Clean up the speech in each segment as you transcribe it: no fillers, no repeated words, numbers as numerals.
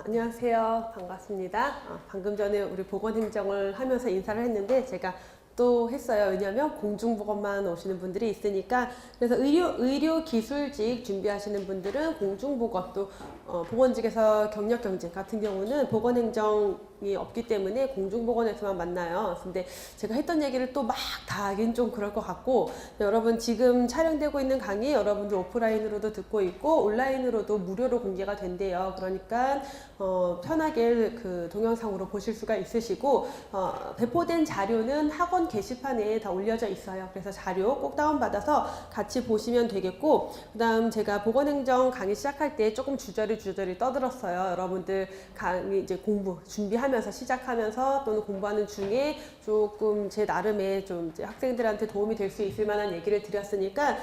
안녕하세요. 반갑습니다. 방금 전에 우리 보건행정을 하면서 인사를 했는데 제가 또 했어요. 왜냐하면 공중보건만 오시는 분들이 있으니까. 그래서 의료기술직 준비하시는 분들은 공중보건, 또 보건직에서 경력경쟁 같은 경우는 보건행정이 없기 때문에 공중보건에서만 만나요. 근데 제가 했던 얘기를 또 막 다 하긴 좀 그럴 것 같고, 여러분 지금 촬영되고 있는 강의 여러분들 오프라인으로도 듣고 있고 온라인으로도 무료로 공개가 된대요. 그러니까 편하게 그 동영상으로 보실 수가 있으시고, 배포된 자료는 학원 게시판에 다 올려져 있어요. 그래서 자료 꼭 다운받아서 같이 보시면 되겠고, 그 다음 제가 보건행정 강의 시작할 때 조금 주저리 떠들었어요. 여러분들 강의 이제 공부 준비하면서 시작하면서 또는 공부하는 중에 조금 제 나름의 좀 이제 학생들한테 도움이 될 수 있을 만한 얘기를 드렸으니까,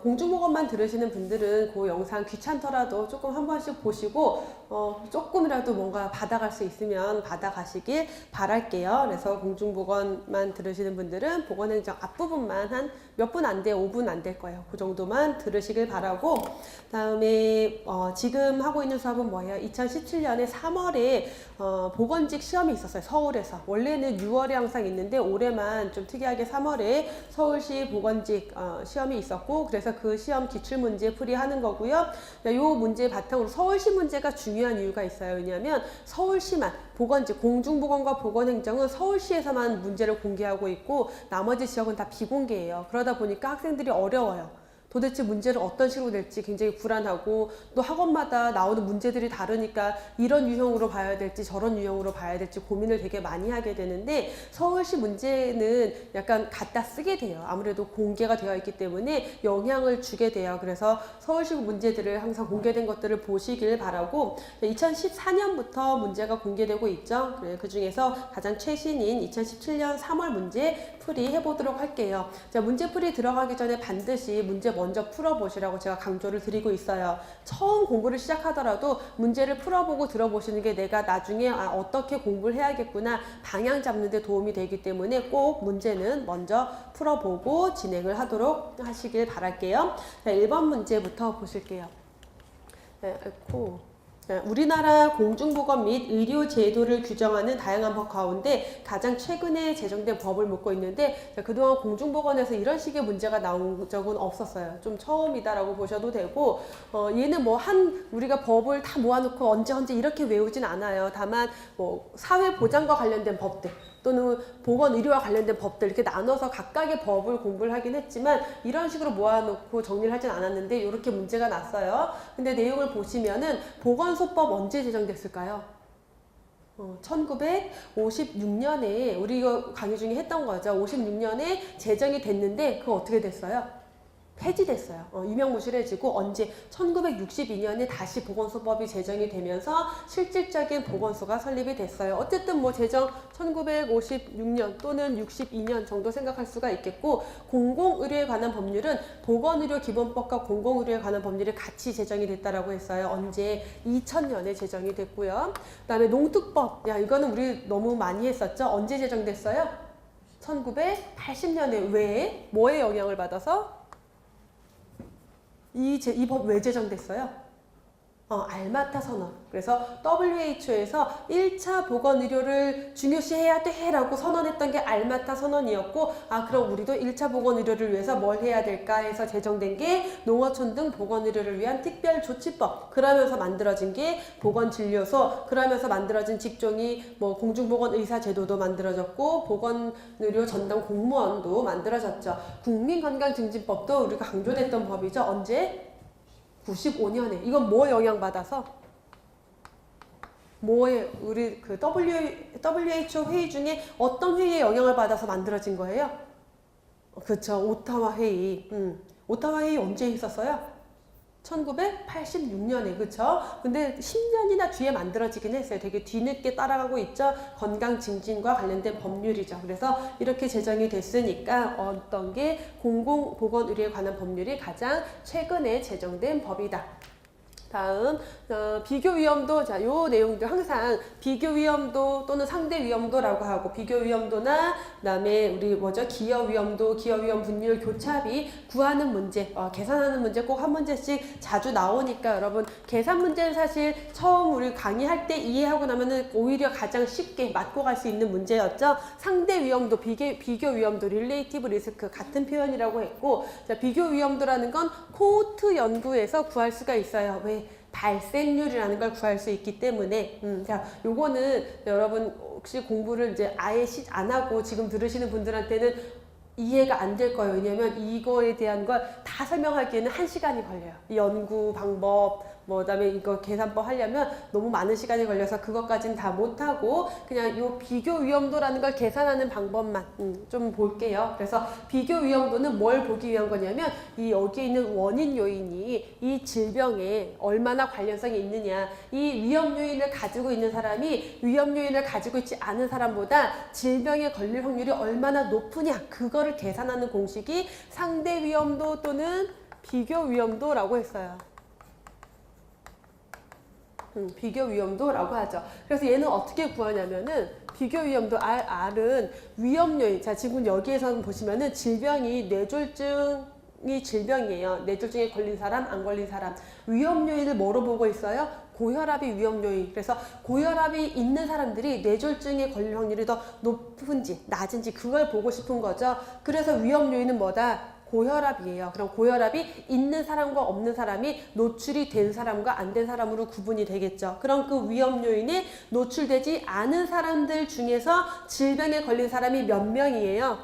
공중보건만 들으시는 분들은 그 영상 귀찮더라도 조금 한 번씩 보시고 조금이라도 뭔가 받아갈 수 있으면 받아가시길 바랄게요. 그래서 공중보건만 들으시는 분들은 보건행정 앞부분만 한 몇 분 안 돼, 5분 안 될 거예요. 그 정도만 들으시길 바라고, 다음에 지금 하고 있는 수업은 뭐예요? 2017년에 3월에 보건직 시험이 있었어요. 서울에서. 원래는 6월에 항상 있는데 올해만 좀 특이하게 3월에 서울시 보건직 시험이 있었고, 그래서 그 시험 기출문제 풀이하는 거고요. 이 문제 바탕으로 서울시 문제가 중요한 이유가 있어요. 왜냐하면 서울시만 보건직, 공중보건과 보건행정은 서울시에서만 문제를 공개하고 있고 나머지 지역은 다 비공개예요. 그러다 보니까 학생들이 어려워요. 도대체 문제를 어떤 식으로 낼지 굉장히 불안하고, 또 학원마다 나오는 문제들이 다르니까 이런 유형으로 봐야 될지 저런 유형으로 봐야 될지 고민을 되게 많이 하게 되는데, 서울시 문제는 약간 갖다 쓰게 돼요. 아무래도 공개가 되어 있기 때문에 영향을 주게 돼요. 그래서 서울시 문제들을 항상 공개된 것들을 보시길 바라고, 2014년부터 문제가 공개되고 있죠. 그 중에서 가장 최신인 2017년 3월 문제 풀이 해보도록 할게요. 자, 문제 풀이 들어가기 전에 반드시 문제 먼저 풀어보시라고 제가 강조를 드리고 있어요. 처음 공부를 시작하더라도 문제를 풀어보고 들어보시는 게 내가 나중에 어떻게 공부를 해야겠구나 방향 잡는 데 도움이 되기 때문에 꼭 문제는 먼저 풀어보고 진행을 하도록 하시길 바랄게요. 자, 1번 문제부터 보실게요. 네, 우리나라 공중보건 및 의료 제도를 규정하는 다양한 법 가운데 가장 최근에 제정된 법을 묻고 있는데, 그동안 공중보건에서 이런 식의 문제가 나온 적은 없었어요. 좀 처음이다라고 보셔도 되고, 얘는 우리가 법을 다 모아놓고 언제 이렇게 외우진 않아요. 다만 사회보장과 관련된 법들 또는 보건의료와 관련된 법들 이렇게 나눠서 각각의 법을 공부를 하긴 했지만 이런 식으로 모아놓고 정리를 하진 않았는데 이렇게 문제가 났어요. 근데 내용을 보시면은 보건소법 언제 제정됐을까요? 1956년에 우리 이거 강의 중에 했던 거죠. 56년에 제정이 됐는데 그거 어떻게 됐어요? 폐지됐어요. 유명무실해지고 언제 1962년에 다시 보건소법이 제정이 되면서 실질적인 보건소가 설립이 됐어요. 어쨌든 제정 1956년 또는 62년 정도 생각할 수가 있겠고, 공공의료에 관한 법률은 보건의료기본법과 공공의료에 관한 법률이 같이 제정이 됐다라고 했어요. 언제? 2000년에 제정이 됐고요. 그 다음에 농특법. 이거는 우리 너무 많이 했었죠. 언제 제정됐어요? 1980년에. 왜? 뭐에 영향을 받아서? 이 법 왜 제정됐어요? 알마타 선언. 그래서 WHO에서 1차 보건의료를 중요시해야 돼 라고 선언했던 게 알마타 선언이었고, 그럼 우리도 1차 보건의료를 위해서 뭘 해야 될까 해서 제정된 게 농어촌 등 보건의료를 위한 특별조치법. 그러면서 만들어진 게 보건진료소. 그러면서 만들어진 직종이 공중보건의사제도도 만들어졌고, 보건의료 전담 공무원도 만들어졌죠. 국민건강증진법도 우리가 강조됐던 법이죠. 언제? 95년에. 이건 뭐 영향받아서? 우리 그 WHO 회의 중에 어떤 회의에 영향을 받아서 만들어진 거예요? 그쵸. 오타와 회의. 오타와 회의 언제 있었어요? 1986년에. 그쵸? 근데 10년이나 뒤에 만들어지긴 했어요. 되게 뒤늦게 따라가고 있죠. 건강 증진과 관련된 법률이죠. 그래서 이렇게 제정이 됐으니까 어떤 게 공공보건의료에 관한 법률이 가장 최근에 제정된 법이다. 다음 비교 위험도. 자, 요 내용들 항상 비교 위험도 또는 상대 위험도라고 하고, 비교 위험도나 그다음에 우리 기여 위험도, 기여 위험 분율, 교차비 구하는 문제, 계산하는 문제 꼭 한 문제씩 자주 나오니까 여러분 계산 문제는 사실 처음 우리 강의할 때 이해하고 나면은 오히려 가장 쉽게 맞고 갈 수 있는 문제였죠. 상대 위험도, 비교 위험도, 릴레이티브 리스크 같은 표현이라고 했고, 자, 비교 위험도라는 건 코호트 연구에서 구할 수가 있어요. 왜? 발생률이라는 걸 구할 수 있기 때문에. 자, 요거는 여러분 혹시 공부를 이제 아예 안 하고 지금 들으시는 분들한테는 이해가 안 될 거예요. 왜냐면 이거에 대한 걸 다 설명하기에는 1시간이 걸려요. 연구 방법, 그다음에 이거 계산법 하려면 너무 많은 시간이 걸려서 그것까지는 다 못하고 그냥 요 비교 위험도라는 걸 계산하는 방법만 좀 볼게요. 그래서 비교 위험도는 뭘 보기 위한 거냐면 이 여기에 있는 원인 요인이 이 질병에 얼마나 관련성이 있느냐, 이 위험 요인을 가지고 있는 사람이 위험 요인을 가지고 있지 않은 사람보다 질병에 걸릴 확률이 얼마나 높으냐, 그거를 계산하는 공식이 상대 위험도 또는 비교 위험도라고 했어요. 비교 위험도라고 하죠. 그래서 얘는 어떻게 구하냐면은 비교 위험도 R은 위험 요인. 자, 지금 여기에서 보시면은 질병이 뇌졸중이 질병이에요. 뇌졸중에 걸린 사람, 안 걸린 사람. 위험 요인을 뭐로 보고 있어요? 고혈압이 위험 요인. 그래서 고혈압이 있는 사람들이 뇌졸중에 걸릴 확률이 더 높은지 낮은지 그걸 보고 싶은 거죠. 그래서 위험 요인은 뭐다? 고혈압이에요. 그럼 고혈압이 있는 사람과 없는 사람이 노출이 된 사람과 안 된 사람으로 구분이 되겠죠. 그럼 그 위험 요인에 노출되지 않은 사람들 중에서 질병에 걸린 사람이 몇 명이에요?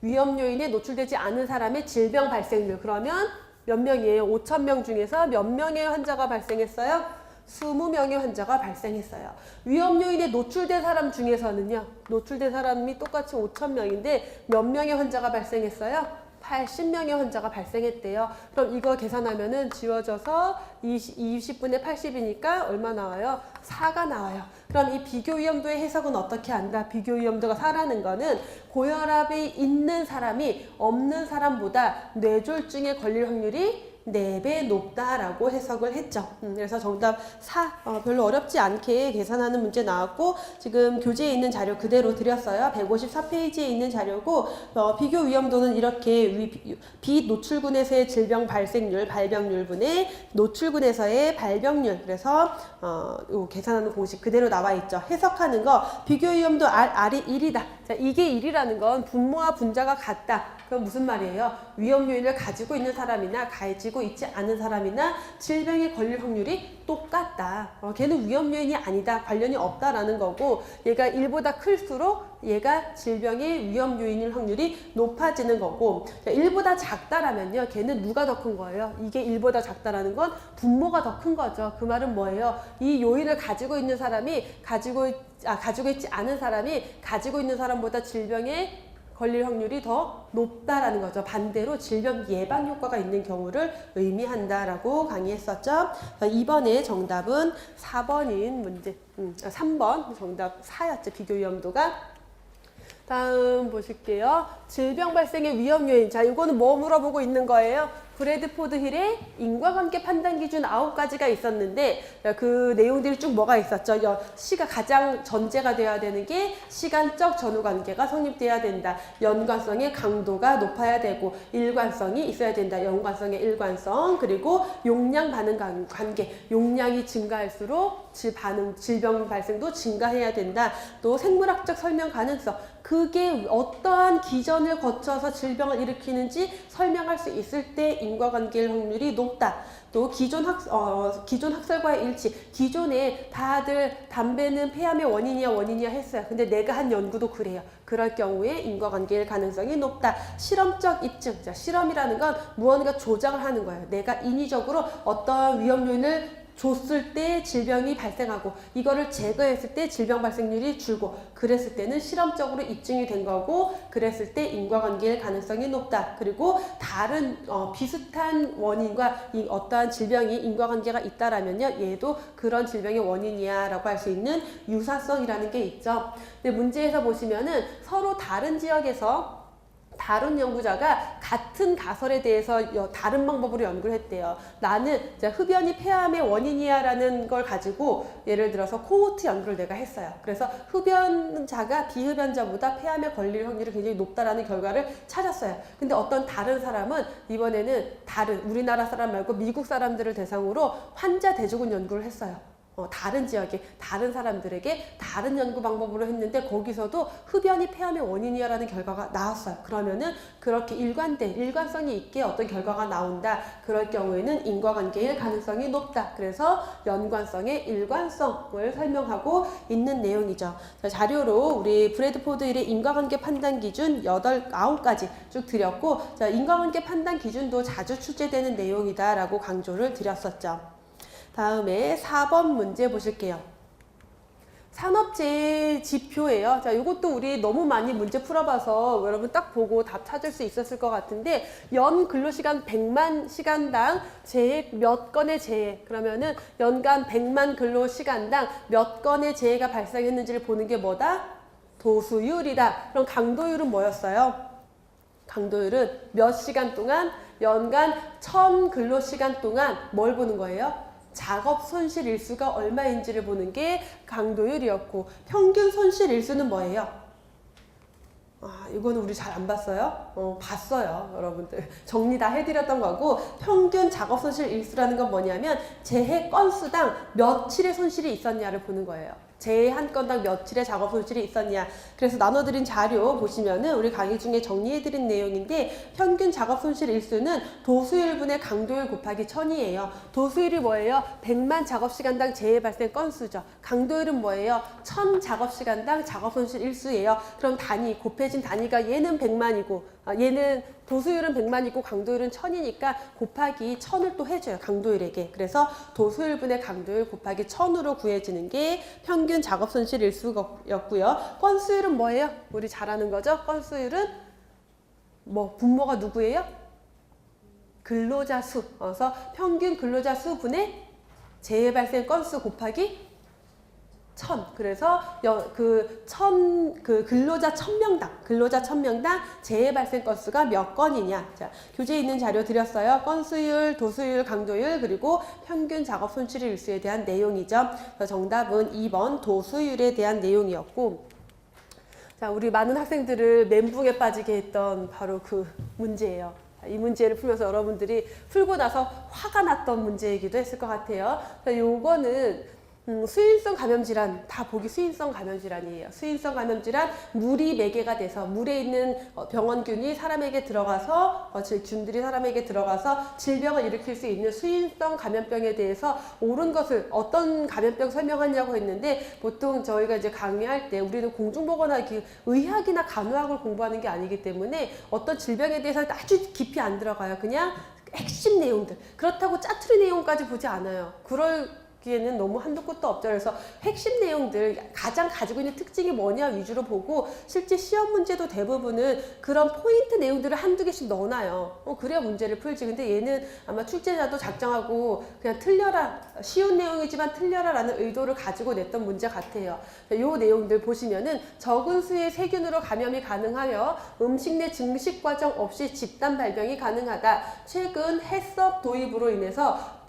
위험 요인에 노출되지 않은 사람의 질병 발생률. 그러면 몇 명이에요? 5,000명 중에서 몇 명의 환자가 발생했어요? 20명의 환자가 발생했어요. 위험 요인에 노출된 사람 중에서는요. 노출된 사람이 똑같이 5,000명인데 몇 명의 환자가 발생했어요? 80명의 환자가 발생했대요. 그럼 이거 계산하면은 지워져서 20분의 80이니까 얼마 나와요? 4가 나와요. 그럼 이 비교 위험도의 해석은 어떻게 한다? 비교 위험도가 4라는 거는 고혈압이 있는 사람이 없는 사람보다 뇌졸중에 걸릴 확률이 4배 높다라고 해석을 했죠. 그래서 정답 4. 별로 어렵지 않게 계산하는 문제 나왔고, 지금 교재에 있는 자료 그대로 드렸어요. 154페이지에 있는 자료고, 비교 위험도는 이렇게 비노출군에서의 질병 발생률, 발병률분의 노출군에서의 발병률. 그래서 계산하는 공식 그대로 나와 있죠. 해석하는 거, 비교 위험도 R이 1이다. 자, 이게 1이라는 건 분모와 분자가 같다. 그럼 무슨 말이에요? 위험 요인을 가지고 있는 사람이나 가지고 있지 않은 사람이나 질병에 걸릴 확률이 똑같다. 걔는 위험 요인이 아니다. 관련이 없다라는 거고, 얘가 1보다 클수록 얘가 질병의 위험 요인일 확률이 높아지는 거고, 1보다 작다라면요. 걔는 누가 더 큰 거예요? 이게 1보다 작다라는 건 분모가 더 큰 거죠. 그 말은 뭐예요? 이 요인을 가지고 있는 사람이 가지고 있지 않은 사람이 가지고 있는 사람보다 질병에 걸릴 확률이 더 높다라는 거죠. 반대로 질병 예방 효과가 있는 경우를 의미한다라고 강의했었죠. 이번에 정답은 4번인 문제, 3번 정답 4였죠. 비교 위험도가. 다음 보실게요. 질병 발생의 위험 요인. 자, 이거는 뭐 물어보고 있는 거예요? 브래드포드 힐의 인과관계 판단 기준 9가지가 있었는데, 그 내용들이 쭉 뭐가 있었죠? 시가 가장 전제가 돼야 되는 게 시간적 전후 관계가 성립돼야 된다. 연관성의 강도가 높아야 되고, 일관성이 있어야 된다. 연관성의 일관성, 그리고 용량 반응 관계. 용량이 증가할수록 질병 발생도 증가해야 된다. 또 생물학적 설명 가능성. 그게 어떠한 기전을 거쳐서 질병을 일으키는지 설명할 수 있을 때 인과관계일 확률이 높다. 또 기존 학설과의 일치. 기존에 다들 담배는 폐암의 원인이야 했어요. 근데 내가 한 연구도 그래요. 그럴 경우에 인과관계일 가능성이 높다. 실험적 입증. 자, 실험이라는 건 무언가 조작을 하는 거예요. 내가 인위적으로 어떤 위험 요인을 줬을 때 질병이 발생하고 이거를 제거했을 때 질병 발생률이 줄고, 그랬을 때는 실험적으로 입증이 된 거고, 그랬을 때 인과관계일 가능성이 높다. 그리고 다른 비슷한 원인과 어떠한 질병이 인과관계가 있다라면요, 얘도 그런 질병의 원인이야 라고 할 수 있는 유사성이라는 게 있죠. 근데 문제에서 보시면은 서로 다른 지역에서 다른 연구자가 같은 가설에 대해서 다른 방법으로 연구를 했대요. 나는 흡연이 폐암의 원인이야라는 걸 가지고 예를 들어서 코호트 연구를 내가 했어요. 그래서 흡연자가 비흡연자보다 폐암에 걸릴 확률이 굉장히 높다라는 결과를 찾았어요. 근데 어떤 다른 사람은 이번에는 다른 우리나라 사람 말고 미국 사람들을 대상으로 환자 대조군 연구를 했어요. 다른 지역에 다른 사람들에게 다른 연구 방법으로 했는데 거기서도 흡연이 폐암의 원인이야라는 결과가 나왔어요. 그러면은 그렇게 일관성이 있게 어떤 결과가 나온다. 그럴 경우에는 인과관계일 가능성이 높다. 그래서 연관성의 일관성을 설명하고 있는 내용이죠. 자, 자료로 우리 브래드포드일의 인과관계 판단 기준 9가지 쭉 드렸고, 자, 인과관계 판단 기준도 자주 출제되는 내용이다라고 강조를 드렸었죠. 다음에 4번 문제 보실게요. 산업재해 지표예요. 자, 이것도 우리 너무 많이 문제 풀어봐서 여러분 딱 보고 답 찾을 수 있었을 것 같은데, 연 근로시간 100만 시간당 재해 몇 건의 재해, 그러면은 연간 100만 근로시간당 몇 건의 재해가 발생했는지를 보는 게 뭐다? 도수율이다. 그럼 강도율은 뭐였어요? 강도율은 몇 시간 동안? 연간 1000 근로시간 동안 뭘 보는 거예요? 작업 손실 일수가 얼마인지를 보는 게 강도율이었고, 평균 손실 일수는 뭐예요? 이거는 우리 잘 안 봤어요? 봤어요, 여러분들. 정리 다 해드렸던 거고, 평균 작업 손실 일수라는 건 뭐냐면 재해 건수당 며칠의 손실이 있었냐를 보는 거예요. 재해 한 건당 며칠의 작업 손실이 있었냐. 그래서 나눠드린 자료 보시면은 우리 강의 중에 정리해드린 내용인데, 평균 작업 손실 일수는 도수율분의 강도율 곱하기 1000이에요. 도수율이 뭐예요? 100만 작업시간당 재해 발생 건수죠. 강도율은 뭐예요? 1000 작업시간당 작업 손실 일수예요. 그럼 단위, 곱해진 단위가 얘는 100만이고 얘는 도수율은 100만이고 강도율은 1000이니까 곱하기 1000을 또 해줘요, 강도율에게. 그래서 도수율분의 강도율 곱하기 1000으로 구해지는 게 평균 작업 손실 일수였고요. 건수율은 뭐예요? 우리 잘 아는 거죠? 건수율은 분모가 누구예요? 근로자 수. 그래서 평균 근로자 수분의 재해 발생 건수 곱하기 1000. 그래서 근로자 1000명당 재해 발생 건수가 몇 건이냐. 자, 교재에 있는 자료 드렸어요. 건수율, 도수율, 강도율, 그리고 평균 작업 손실 일수에 대한 내용이죠. 그래서 정답은 2번 도수율에 대한 내용이었고, 자, 우리 많은 학생들을 멘붕에 빠지게 했던 바로 그 문제예요. 이 문제를 풀면서 여러분들이 풀고 나서 화가 났던 문제이기도 했을 것 같아요. 요거는 수인성 감염질환, 다 보기 수인성 감염질환이에요. 수인성 감염질환, 물이 매개가 돼서 물에 있는 병원균이 사람에게 들어가서 균들이 사람에게 들어가서 질병을 일으킬 수 있는 수인성 감염병에 대해서 옳은 것을 어떤 감염병 설명하냐고 했는데, 보통 저희가 이제 강의할 때 우리는 공중보건학이 의학이나 간호학을 공부하는 게 아니기 때문에 어떤 질병에 대해서 아주 깊이 안 들어가요. 그냥 핵심 내용들. 그렇다고 짜투리 내용까지 보지 않아요. 기에는 너무 한도 끝도 없죠. 그래서 핵심 내용들, 가장 가지고 있는 특징이 뭐냐 위주로 보고, 실제 시험 문제도 대부분은 그런 포인트 내용들을 한두 개씩 넣어놔요. 그래야 문제를 풀지. 근데 얘는 아마 출제자도 작정하고 그냥 틀려라, 쉬운 내용이지만 틀려라 라는 의도를 가지고 냈던 문제 같아요. 이 내용들 보시면은 적은 수의 세균으로 감염이 가능하여 음식 내 증식 과정 없이 집단 발병이 가능하다. 최근 해썹 도입으로 인해서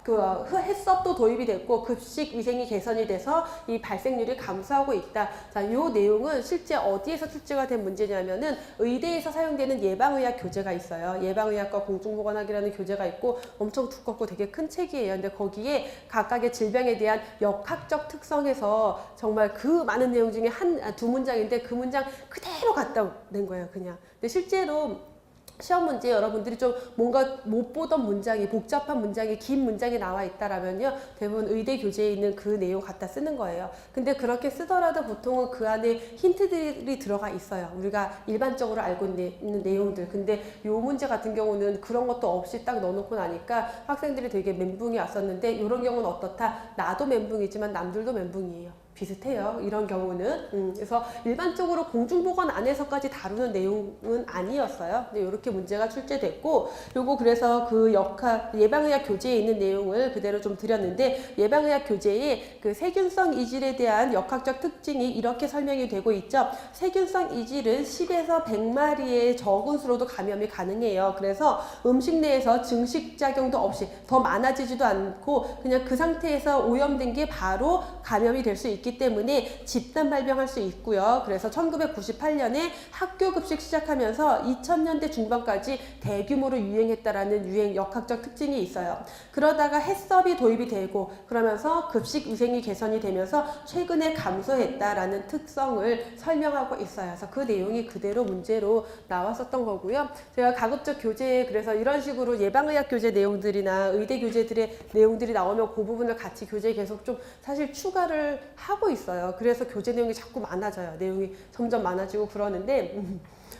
해썹도 도입이 됐고 급식 위생이 개선이 돼서 이 발생률이 감소하고 있다. 자, 요 내용은 실제 어디에서 출제가 된 문제냐면은 의대에서 사용되는 예방의학 교재가 있어요. 예방의학과 공중보건학이라는 교재가 있고 엄청 두껍고 되게 큰 책이에요. 근데 거기에 각각의 질병에 대한 역학적 특성에서 정말 그 많은 내용 중에 두 문장인데 그 문장 그대로 갖다 낸 거예요, 그냥. 근데 실제로 시험 문제 여러분들이 좀 뭔가 못 보던 문장이, 복잡한 문장이, 긴 문장이 나와 있다라면요, 대부분 의대 교재에 있는 그 내용 갖다 쓰는 거예요. 근데 그렇게 쓰더라도 보통은 그 안에 힌트들이 들어가 있어요. 우리가 일반적으로 알고 있는 내용들. 근데 요 문제 같은 경우는 그런 것도 없이 딱 넣어놓고 나니까 학생들이 되게 멘붕이 왔었는데, 이런 경우는 어떻다? 나도 멘붕이지만 남들도 멘붕이에요. 비슷해요. 이런 경우는. 그래서 일반적으로 공중보건 안에서까지 다루는 내용은 아니었어요. 근데 이렇게 문제가 출제됐고, 요거 그래서 그 예방의학 교재에 있는 내용을 그대로 좀 드렸는데, 예방의학 교재에 그 세균성 이질에 대한 역학적 특징이 이렇게 설명이 되고 있죠. 세균성 이질은 10에서 100마리의 적은 수로도 감염이 가능해요. 그래서 음식 내에서 증식작용도 없이 더 많아지지도 않고 그냥 그 상태에서 오염된 게 바로 감염이 될 수 있기 때문에 집단 발병할 수 있고요. 그래서 1998년에 학교 급식 시작하면서 2000년대 중반까지 대규모로 유행했다라는 역학적 특징이 있어요. 그러다가 해썹이 도입이 되고 그러면서 급식 위생이 개선이 되면서 최근에 감소했다라는 특성을 설명하고 있어요. 그래서 그 내용이 그대로 문제로 나왔었던 거고요. 제가 가급적 교재에 그래서 이런 식으로 예방의학 교재 내용들이나 의대 교재들의 내용들이 나오면 그 부분을 같이 교재에 계속 좀 사실 추가를 하고 있어요. 그래서 교재 내용이 자꾸 많아져요. 내용이 점점 많아지고 그러는데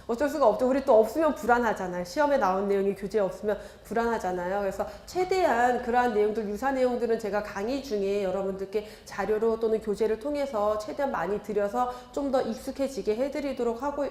어쩔 수가 없죠. 우리 또 없으면 불안하잖아요. 시험에 나온 내용이 교재에 없으면 불안하잖아요. 그래서 최대한 그러한 내용들, 유사 내용들은 제가 강의 중에 여러분들께 자료로 또는 교재를 통해서 최대한 많이 드려서 좀 더 익숙해지게 해드리도록 하고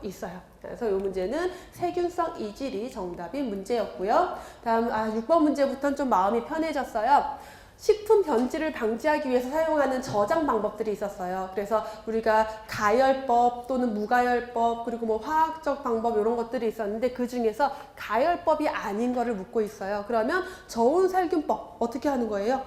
있어요. 그래서 이 문제는 세균성 이질이 정답인 문제였고요. 다음 6번 문제부터는 좀 마음이 편해졌어요. 식품 변질을 방지하기 위해서 사용하는 저장 방법들이 있었어요. 그래서 우리가 가열법 또는 무가열법 그리고 뭐 화학적 방법 이런 것들이 있었는데 그 중에서 가열법이 아닌 거를 묻고 있어요. 그러면 저온 살균법 어떻게 하는 거예요?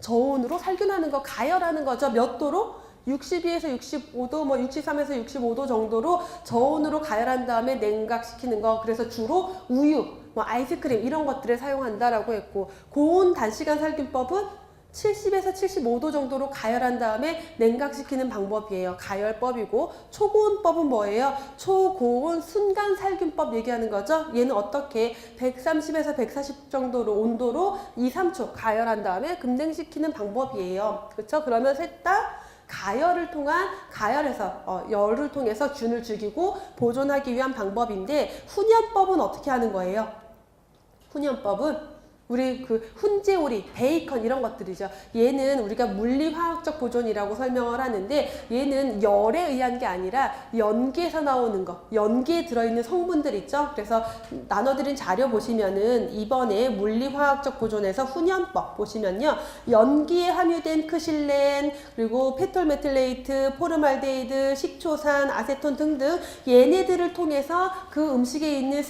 저온으로 살균하는 거 가열하는 거죠. 몇 도로? 62에서 65도, 뭐 63에서 65도 정도로 저온으로 가열한 다음에 냉각시키는 거. 그래서 주로 우유, 뭐 아이스크림 이런 것들을 사용한다라고 했고, 고온 단시간 살균법은 70에서 75도 정도로 가열한 다음에 냉각시키는 방법이에요. 가열법이고, 초고온법은 뭐예요? 초고온 순간 살균법 얘기하는 거죠. 얘는 어떻게 130에서 140 정도로 온도로 2, 3초 가열한 다음에 급냉시키는 방법이에요. 그렇죠? 그러면 셋 다 가열해서 열을 통해서 균을 죽이고 보존하기 위한 방법인데, 훈연법은 어떻게 하는 거예요? 훈연법은 우리 그 훈제오리, 베이컨 이런 것들이죠. 얘는 우리가 물리화학적 보존이라고 설명을 하는데, 얘는 열에 의한 게 아니라 연기에서 나오는 거, 연기에 들어있는 성분들 있죠. 그래서 나눠드린 자료 보시면은 이번에 물리화학적 보존에서 훈연법 보시면요, 연기에 함유된 크실렌, 그리고 페톨메틸레이트, 포름알데히드, 식초산, 아세톤 등등 얘네들을 통해서 그 음식에 있는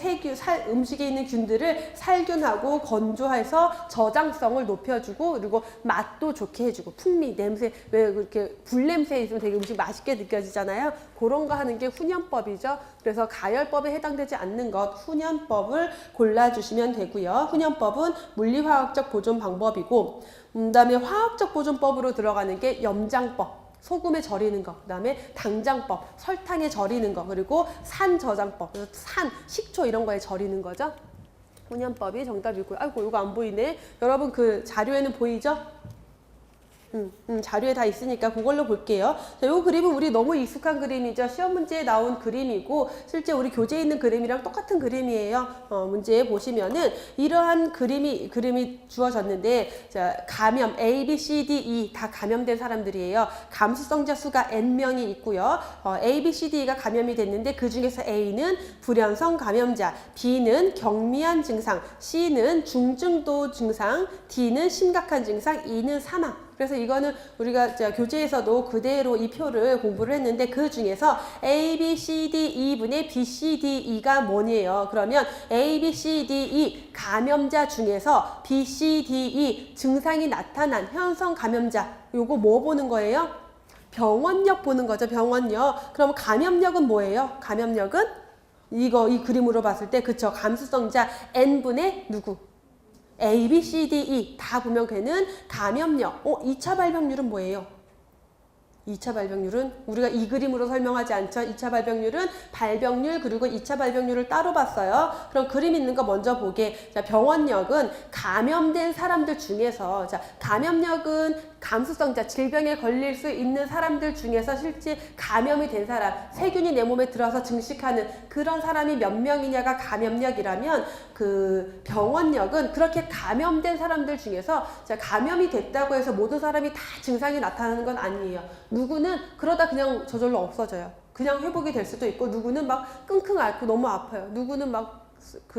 음식에 있는 균들을 살균하고 건조 해서 저장성을 높여주고, 그리고 맛도 좋게 해주고, 풍미, 냄새, 왜 그렇게 불냄새 있으면 되게 음식 맛있게 느껴지잖아요. 그런 거 하는 게 훈연법이죠. 그래서 가열법에 해당되지 않는 것, 훈연법을 골라주시면 되고요. 훈연법은 물리화학적 보존 방법이고, 그다음에 화학적 보존법으로 들어가는 게 염장법. 소금에 절이는 거, 그 다음에 당장법, 설탕에 절이는 거, 그리고 산 저장법, 산, 식초 이런 거에 절이는 거죠. 훈연법이 정답이고요. 아이고, 이거 안 보이네. 여러분 그 자료에는 보이죠? 자료에 다 있으니까 그걸로 볼게요. 자, 이 그림은 우리 너무 익숙한 그림이죠. 시험 문제에 나온 그림이고 실제 우리 교재에 있는 그림이랑 똑같은 그림이에요. 문제에 보시면은 이러한 그림이 주어졌는데, 자, 감염 A, B, C, D, E 다 감염된 사람들이에요. 감수성자 수가 N명이 있고요. A, B, C, D가 감염이 됐는데 그 중에서 A는 불연성 감염자, B는 경미한 증상, C는 중증도 증상, D는 심각한 증상, E는 사망. 그래서 이거는 우리가 교재에서도 그대로 이 표를 공부를 했는데, 그 중에서 A, B, C, D, E분의 B, C, D, E가 뭐니에요? 그러면 A, B, C, D, E 감염자 중에서 B, C, D, E 증상이 나타난 현성 감염자, 요거 뭐 보는 거예요? 병원력 보는 거죠. 병원력. 그럼 감염력은 뭐예요? 감염력은 이 그림으로 봤을 때, 그쵸? 감수성자 N분의 누구? A, B, C, D, E 다 보면 걔는 감염력. 2차 발병률은 뭐예요? 2차 발병률은 우리가 이 그림으로 설명하지 않죠. 2차 발병률은 발병률 그리고 2차 발병률을 따로 봤어요. 그럼 그림 있는 거 먼저 보게. 자, 병원력은 감염된 사람들 중에서, 자, 감염력은 감수성자, 질병에 걸릴 수 있는 사람들 중에서 실제 감염이 된 사람, 세균이 내 몸에 들어서 증식하는 그런 사람이 몇 명이냐가 감염력이라면 그 병원력은 그렇게 감염된 사람들 중에서 감염이 됐다고 해서 모든 사람이 다 증상이 나타나는 건 아니에요. 누구는 그러다 그냥 저절로 없어져요. 그냥 회복이 될 수도 있고, 누구는 막 끙끙 앓고 너무 아파요. 누구는 막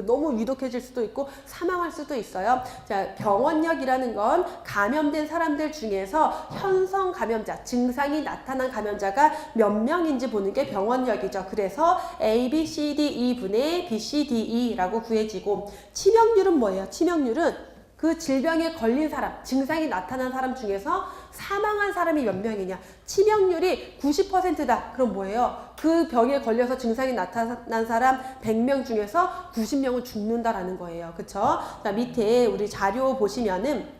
너무 위독해질 수도 있고 사망할 수도 있어요. 자, 병원력이라는 건 감염된 사람들 중에서 현성 감염자, 증상이 나타난 감염자가 몇 명인지 보는 게 병원력이죠. 그래서 A, B, C, D, E 분의 B, C, D, E라고 구해지고, 치명률은 뭐예요? 치명률은 그 질병에 걸린 사람, 증상이 나타난 사람 중에서 사망한 사람이 몇 명이냐. 치명률이 90%다. 그럼 뭐예요? 그 병에 걸려서 증상이 나타난 사람 100명 중에서 90명은 죽는다라는 거예요. 그쵸? 자, 밑에 우리 자료 보시면은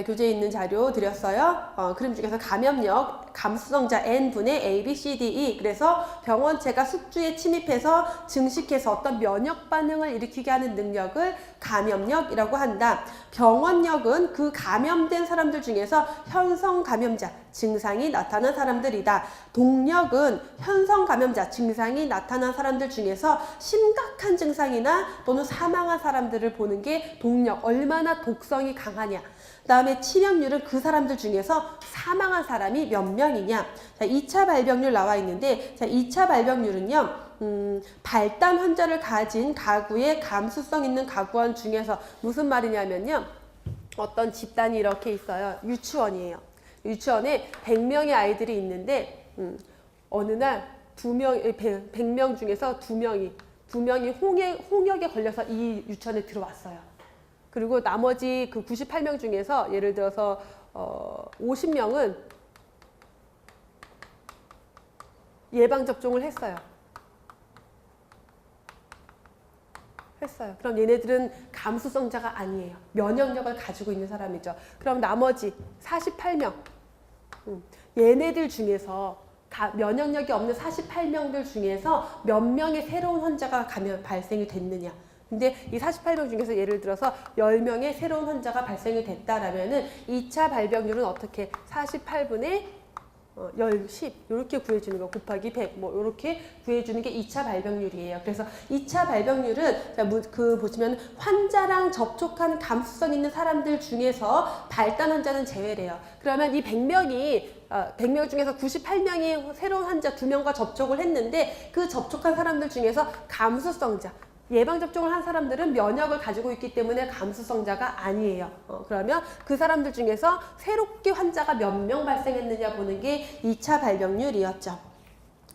교재에 있는 자료 드렸어요. 그림 중에서 감염력, 감수성자 N분의 A, B, C, D, E. 그래서 병원체가 숙주에 침입해서 증식해서 어떤 면역 반응을 일으키게 하는 능력을 감염력이라고 한다. 병원력은 그 감염된 사람들 중에서 현성 감염자, 증상이 나타난 사람들이다. 동력은 현성 감염자, 증상이 나타난 사람들 중에서 심각한 증상이나 또는 사망한 사람들을 보는 게 동력, 얼마나 독성이 강하냐. 그 다음에 치명률은 그 사람들 중에서 사망한 사람이 몇 명이냐. 자, 2차 발병률 나와 있는데, 자, 2차 발병률은요, 발단 환자를 가진 가구의 감수성 있는 가구원 중에서 무슨 말이냐면요, 어떤 집단이 이렇게 있어요. 유치원이에요. 유치원에 100명의 아이들이 있는데, 어느 날 100명 중에서 2명이 홍역에 걸려서 이 유치원에 들어왔어요. 그리고 나머지 그 98명 중에서 예를 들어서 50명은 예방접종을 했어요. 그럼 얘네들은 감수성자가 아니에요. 면역력을 가지고 있는 사람이죠. 그럼 나머지 48명, 얘네들 중에서 면역력이 없는 48명들 중에서 몇 명의 새로운 환자가 발생이 됐느냐. 근데 이 48명 중에서 예를 들어서 10명의 새로운 환자가 발생이 됐다라면은 2차 발병률은 어떻게 48분의 10, 이렇게 구해주는 거 곱하기 100, 뭐 이렇게 구해주는 게 2차 발병률이에요. 그래서 2차 발병률은 보시면 환자랑 접촉한 감수성 있는 사람들 중에서 발단 환자는 제외래요. 그러면 이 100명 중에서 98명이 새로운 환자 2명과 접촉을 했는데, 그 접촉한 사람들 중에서 감수성자, 예방접종을 한 사람들은 면역을 가지고 있기 때문에 감수성자가 아니에요. 그러면 그 사람들 중에서 새롭게 환자가 몇 명 발생했느냐 보는 게 2차 발병률이었죠.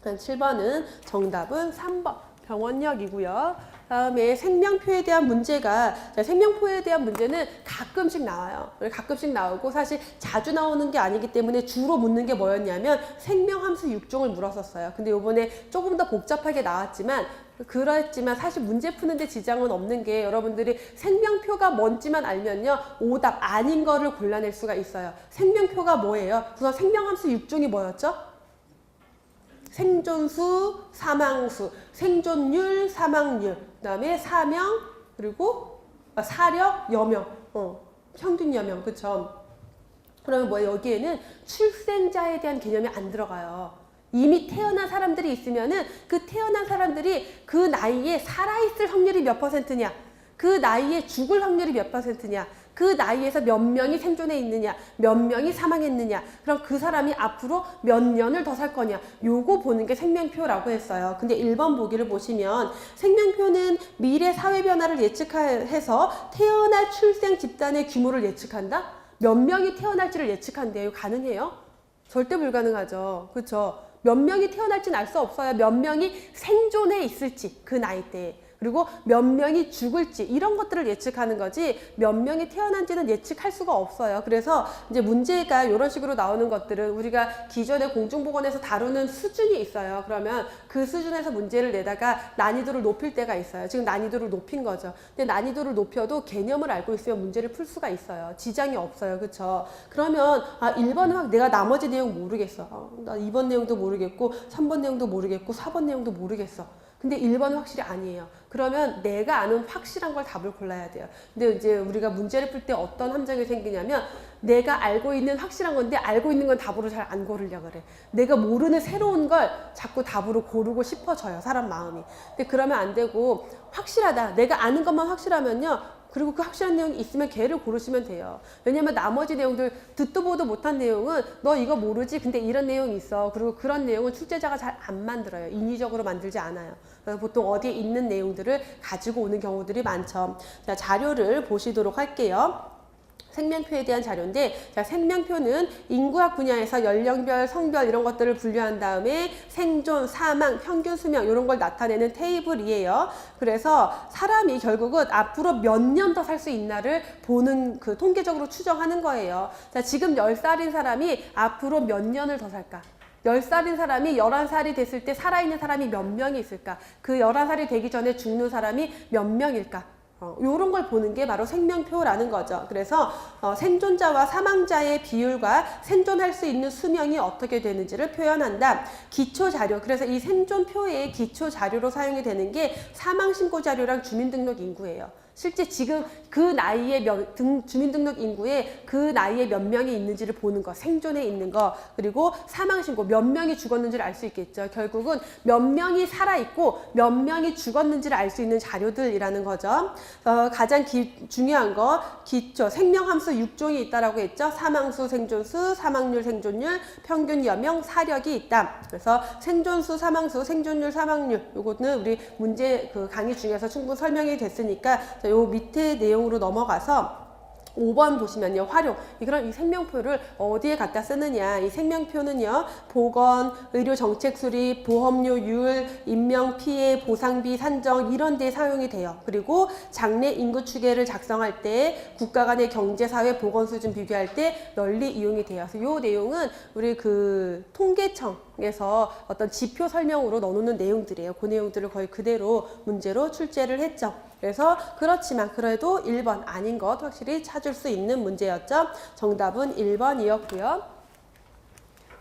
7번은 정답은 3번 병원력이고요. 다음에 생명표에 대한 문제가, 생명표에 대한 문제는 가끔씩 나와요. 가끔씩 나오고 사실 자주 나오는 게 아니기 때문에 주로 묻는 게 뭐였냐면 생명함수 6종을 물었었어요. 근데 이번에 조금 더 복잡하게 나왔지만, 그렇지만 사실 문제 푸는데 지장은 없는 게, 여러분들이 생명표가 뭔지만 알면요, 오답 아닌 거를 골라낼 수가 있어요. 생명표가 뭐예요? 우선 생명함수 6종이 뭐였죠? 생존수, 사망수, 생존율, 사망률, 그 다음에 사명, 그리고 사력, 여명, 평균 여명, 그쵸? 그러면 뭐예요? 여기에는 출생자에 대한 개념이 안 들어가요. 이미 태어난 사람들이 있으면은 그 태어난 사람들이 그 나이에 살아있을 확률이 몇 %냐, 그 나이에 죽을 확률이 몇 %냐, 그 나이에서 몇 명이 생존해 있느냐, 몇 명이 사망했느냐, 그럼 그 사람이 앞으로 몇 년을 더 살 거냐, 요거 보는 게 생명표라고 했어요. 근데 1번 보기를 보시면 생명표는 미래 사회 변화를 예측해서 태어날 출생 집단의 규모를 예측한다? 몇 명이 태어날지를 예측한대요. 가능해요? 절대 불가능하죠. 그렇죠? 몇 명이 태어날지는 알 수 없어요. 몇 명이 생존해 있을지 그 나이대에. 그리고 몇 명이 죽을지 이런 것들을 예측하는 거지 몇 명이 태어난지는 예측할 수가 없어요. 그래서 이제 문제가 이런 식으로 나오는 것들은 우리가 기존의 공중보건에서 다루는 수준이 있어요. 그러면 그 수준에서 문제를 내다가 난이도를 높일 때가 있어요. 지금 난이도를 높인 거죠. 근데 난이도를 높여도 개념을 알고 있으면 문제를 풀 수가 있어요. 지장이 없어요. 그렇죠? 그러면 1번은 내가 나머지 내용 모르겠어. 나 2번 내용도 모르겠고 3번 내용도 모르겠고 4번 내용도 모르겠어. 근데 1번은 확실히 아니에요. 그러면 내가 아는 확실한 걸 답을 골라야 돼요. 근데 이제 우리가 문제를 풀 때 어떤 함정이 생기냐면 내가 알고 있는 확실한 건데 알고 있는 건 답으로 잘 안 고르려고 그래. 내가 모르는 새로운 걸 자꾸 답으로 고르고 싶어져요. 사람 마음이. 근데 그러면 안 되고 확실하다. 내가 아는 것만 확실하면요. 그리고 그 확실한 내용이 있으면 걔를 고르시면 돼요. 왜냐면 나머지 내용들 듣도 보도 못한 내용은 너 이거 모르지? 근데 이런 내용이 있어. 그리고 그런 내용은 출제자가 잘 안 만들어요. 인위적으로 만들지 않아요. 그래서 보통 어디에 있는 내용들을 가지고 오는 경우들이 많죠. 자, 자료를 보시도록 할게요. 생명표에 대한 자료인데, 자, 생명표는 인구학 분야에서 연령별, 성별 이런 것들을 분류한 다음에 생존, 사망, 평균 수명 이런 걸 나타내는 테이블이에요. 그래서 사람이 결국은 앞으로 몇 년 더 살 수 있나를 보는 그 통계적으로 추정하는 거예요. 자, 지금 10살인 사람이 앞으로 몇 년을 더 살까? 10살인 사람이 11살이 됐을 때 살아있는 사람이 몇 명이 있을까? 그 11살이 되기 전에 죽는 사람이 몇 명일까? 요런 걸 보는 게 바로 생명표라는 거죠. 그래서 생존자와 사망자의 비율과 생존할 수 있는 수명이 어떻게 되는지를 표현한다. 기초자료, 그래서 이 생존표의 기초자료로 사용이 되는 게 사망신고자료랑 주민등록 인구예요. 실제 지금 그 나이에 주민등록 인구에 그 나이에 몇 명이 있는지를 보는 거, 생존해 있는 거, 그리고 사망신고 몇 명이 죽었는지를 알 수 있겠죠. 결국은 몇 명이 살아있고 몇 명이 죽었는지를 알 수 있는 자료들이라는 거죠. 가장 중요한 거, 기초, 생명함수 6종이 있다라고 했죠. 사망수, 생존수, 사망률, 생존율, 평균 여명, 사력이 있다. 그래서 생존수, 사망수, 생존율, 사망률, 요거는 우리 문제 그 강의 중에서 충분히 설명이 됐으니까 요 밑에 내용으로 넘어가서 5번 보시면요. 활용. 그럼 이 생명표를 어디에 갖다 쓰느냐. 이 생명표는요. 보건, 의료정책 수립, 보험료율, 인명피해, 보상비 산정 이런 데에 사용이 돼요. 그리고 장래 인구 추계를 작성할 때 국가 간의 경제, 사회, 보건 수준 비교할 때 널리 이용이 돼요. 그래서 이 내용은 우리 그 통계청에서 어떤 지표 설명으로 넣어놓는 내용들이에요. 그 내용들을 거의 그대로 문제로 출제를 했죠. 그래서 그렇지만 그래도 1번 아닌 것 확실히 찾을 수 있는 문제였죠. 정답은 1번이었고요.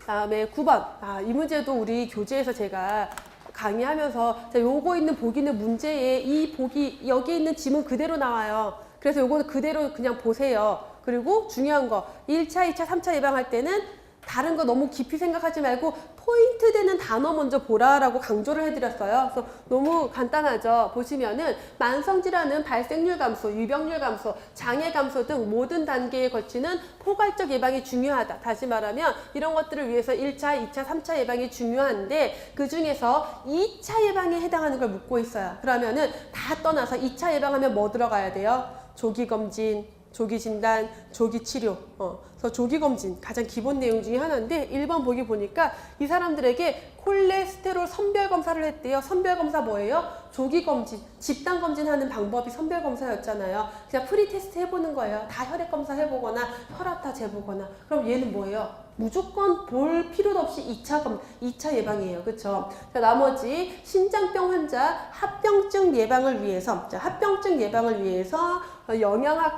다음에 9번. 이 문제도 우리 교재에서 제가 강의하면서 요거 있는 보기 있는 문제에 이 보기 여기 있는 지문 그대로 나와요. 그래서 요거는 그대로 그냥 보세요. 그리고 중요한 거 1차, 2차, 3차 예방할 때는 다른 거 너무 깊이 생각하지 말고 포인트 되는 단어 먼저 보라라고 강조를 해드렸어요. 그래서 너무 간단하죠. 보시면은 만성질환은 발생률 감소, 유병률 감소, 장애 감소 등 모든 단계에 걸치는 포괄적 예방이 중요하다. 다시 말하면 이런 것들을 위해서 1차, 2차, 3차 예방이 중요한데 그 중에서 2차 예방에 해당하는 걸 묻고 있어요. 그러면은 다 떠나서 2차 예방하면 뭐 들어가야 돼요? 조기검진, 조기진단, 조기치료. 그래서 조기검진 가장 기본 내용 중에 하나인데 1번 보기 보니까 이 사람들에게 콜레스테롤 선별검사를 했대요. 선별검사 뭐예요? 조기검진, 집단검진하는 방법이 선별검사였잖아요. 그냥 프리테스트 해보는 거예요. 다 혈액검사 해보거나 혈압 다 재보거나. 그럼 얘는 뭐예요? 무조건 볼 필요도 없이 2차 예방이에요. 그쵸? 자, 나머지 신장병 환자 합병증 예방을 위해서, 자, 합병증 예방을 위해서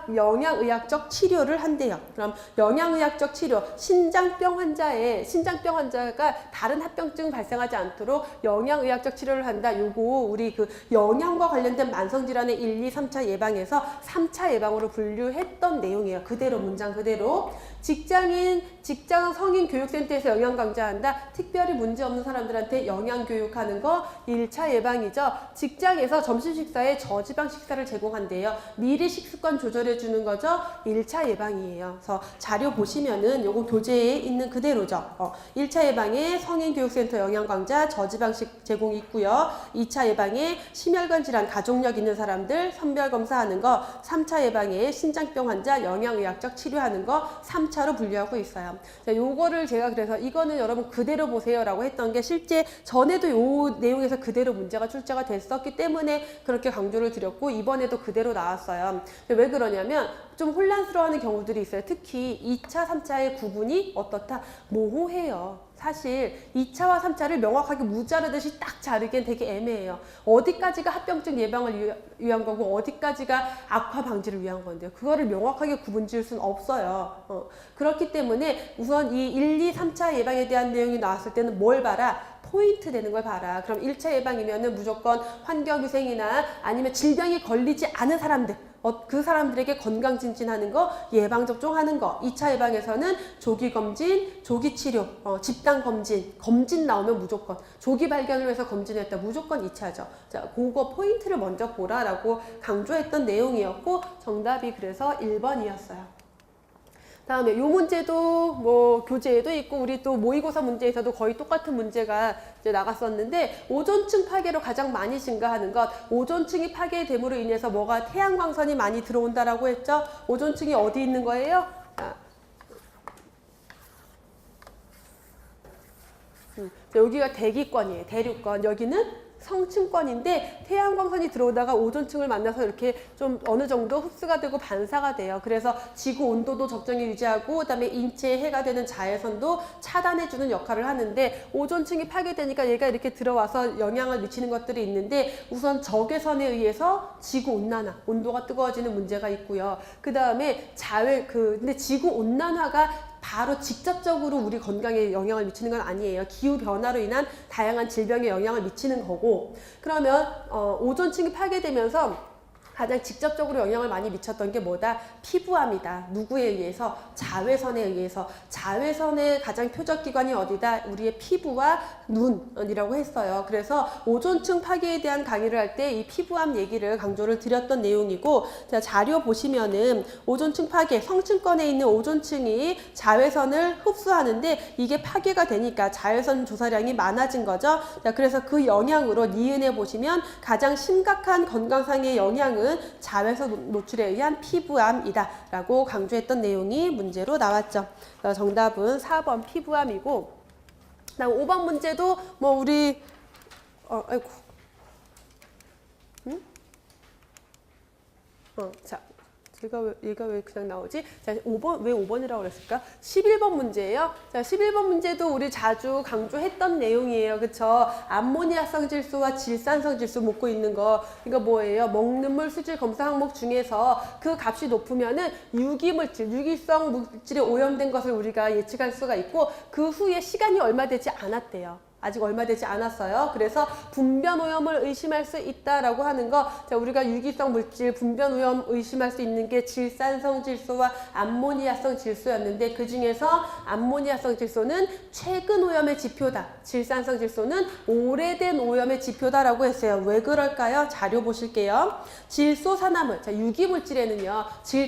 영양의학적 치료를 한대요. 그럼 영양의학적 치료, 신장병 환자가 다른 합병증 발생하지 않도록 영양의학적 치료를 한다. 요거 우리 그 영양과 관련된 만성질환의 1, 2, 3차 예방에서 3차 예방으로 분류했던 내용이에요. 그대로 문장 그대로. 직장 성인 교육센터에서 영양 강좌한다. 특별히 문제 없는 사람들한테 영양 교육하는 거 1차 예방이죠. 직장에서 점심 식사에 저지방 식사를 제공한대요. 미리 식습관 조절해 주는 거죠. 1차 예방이에요. 그래서 자료 보시면은 요거 교재에 있는 그대로죠. 1차 예방에 성인 교육센터 영양 강좌 저지방식 제공이 있고요. 2차 예방에 심혈관 질환 가족력 있는 사람들 선별 검사하는 거, 3차 예방에 신장병 환자 영양의학적 치료하는 거 3차로 분류하고 있어요. 자, 요거를 제가 그래서 이거는 여러분 그대로 보세요라고 했던 게 실제 전에도 요 내용에서 그대로 문제가 출제가 됐었기 때문에 그렇게 강조를 드렸고 이번에도 그대로 나왔어요. 왜 그러냐면 좀 혼란스러워하는 경우들이 있어요. 특히 2차, 3차의 구분이 어떻다? 모호해요. 사실 2차와 3차를 명확하게 무자르듯이 딱 자르기엔 되게 애매해요. 어디까지가 합병증 예방을 위한 거고 어디까지가 악화 방지를 위한 건데요. 그거를 명확하게 구분 지을 수는 없어요. 그렇기 때문에 우선 이 1, 2, 3차 예방에 대한 내용이 나왔을 때는 뭘 봐라? 포인트 되는 걸 봐라. 그럼 1차 예방이면은 무조건 환경위생이나 아니면 질병이 걸리지 않은 사람들, 그 사람들에게 건강증진하는 거, 예방접종하는 거. 2차 예방에서는 조기검진, 조기치료, 집단검진 나오면 무조건. 조기 발견을 위해서 검진했다. 무조건 2차죠. 자, 그거 포인트를 먼저 보라라고 강조했던 내용이었고, 정답이 그래서 1번이었어요. 다음에 요 문제도 뭐 교재에도 있고 우리 또 모의고사 문제에서도 거의 똑같은 문제가 이제 나갔었는데, 오존층 파괴로 가장 많이 증가하는 것, 오존층이 파괴됨으로 인해서 뭐가 태양광선이 많이 들어온다라고 했죠. 오존층이 어디 있는 거예요? 여기가 대기권이에요. 대륙권. 여기는 성층권인데 태양광선이 들어오다가 오존층을 만나서 이렇게 좀 어느 정도 흡수가 되고 반사가 돼요. 그래서 지구 온도도 적정히 유지하고 그다음에 인체에 해가 되는 자외선도 차단해주는 역할을 하는데, 오존층이 파괴되니까 얘가 이렇게 들어와서 영향을 미치는 것들이 있는데, 우선 적외선에 의해서 지구 온난화, 온도가 뜨거워지는 문제가 있고요. 그 다음에 근데 지구 온난화가 바로 직접적으로 우리 건강에 영향을 미치는 건 아니에요. 기후변화로 인한 다양한 질병에 영향을 미치는 거고, 그러면 오존층이 파괴되면서 가장 직접적으로 영향을 많이 미쳤던 게 뭐다? 피부암이다. 누구에 의해서? 자외선에 의해서. 자외선의 가장 표적기관이 어디다? 우리의 피부와 눈이라고 했어요. 그래서 오존층 파괴에 대한 강의를 할 때 이 피부암 얘기를 강조를 드렸던 내용이고, 자, 자료 보시면은 오존층 파괴, 성층권에 있는 오존층이 자외선을 흡수하는데 이게 파괴가 되니까 자외선 조사량이 많아진 거죠. 자, 그래서 그 영향으로 니은에 보시면 가장 심각한 건강상의 영향은 자외선 노출에 의한 피부암이다 라고 강조했던 내용이 문제로 나왔죠. 정답은 4번 피부암이고, 그다음 5번 문제도 뭐 우리 자, 얘가 왜 그냥 나오지? 자, 5번, 왜 5번이라고 그랬을까? 11번 문제예요. 자, 11번 문제도 우리 자주 강조했던 내용이에요. 그쵸? 암모니아성 질소와 질산성 질소 묻고 있는 거. 이거 뭐예요? 먹는 물 수질 검사 항목 중에서 그 값이 높으면은 유기성 물질에 오염된 것을 우리가 예측할 수가 있고, 그 후에 시간이 얼마 되지 않았대요. 아직 얼마 되지 않았어요. 그래서 분변 오염을 의심할 수 있다라고 하는 거, 자, 우리가 유기성 물질 분변 오염 의심할 수 있는 게 질산성 질소와 암모니아성 질소였는데, 그 중에서 암모니아성 질소는 최근 오염의 지표다. 질산성 질소는 오래된 오염의 지표다라고 했어요. 왜 그럴까요? 자료 보실게요. 질소산화물, 자, 유기물질에는요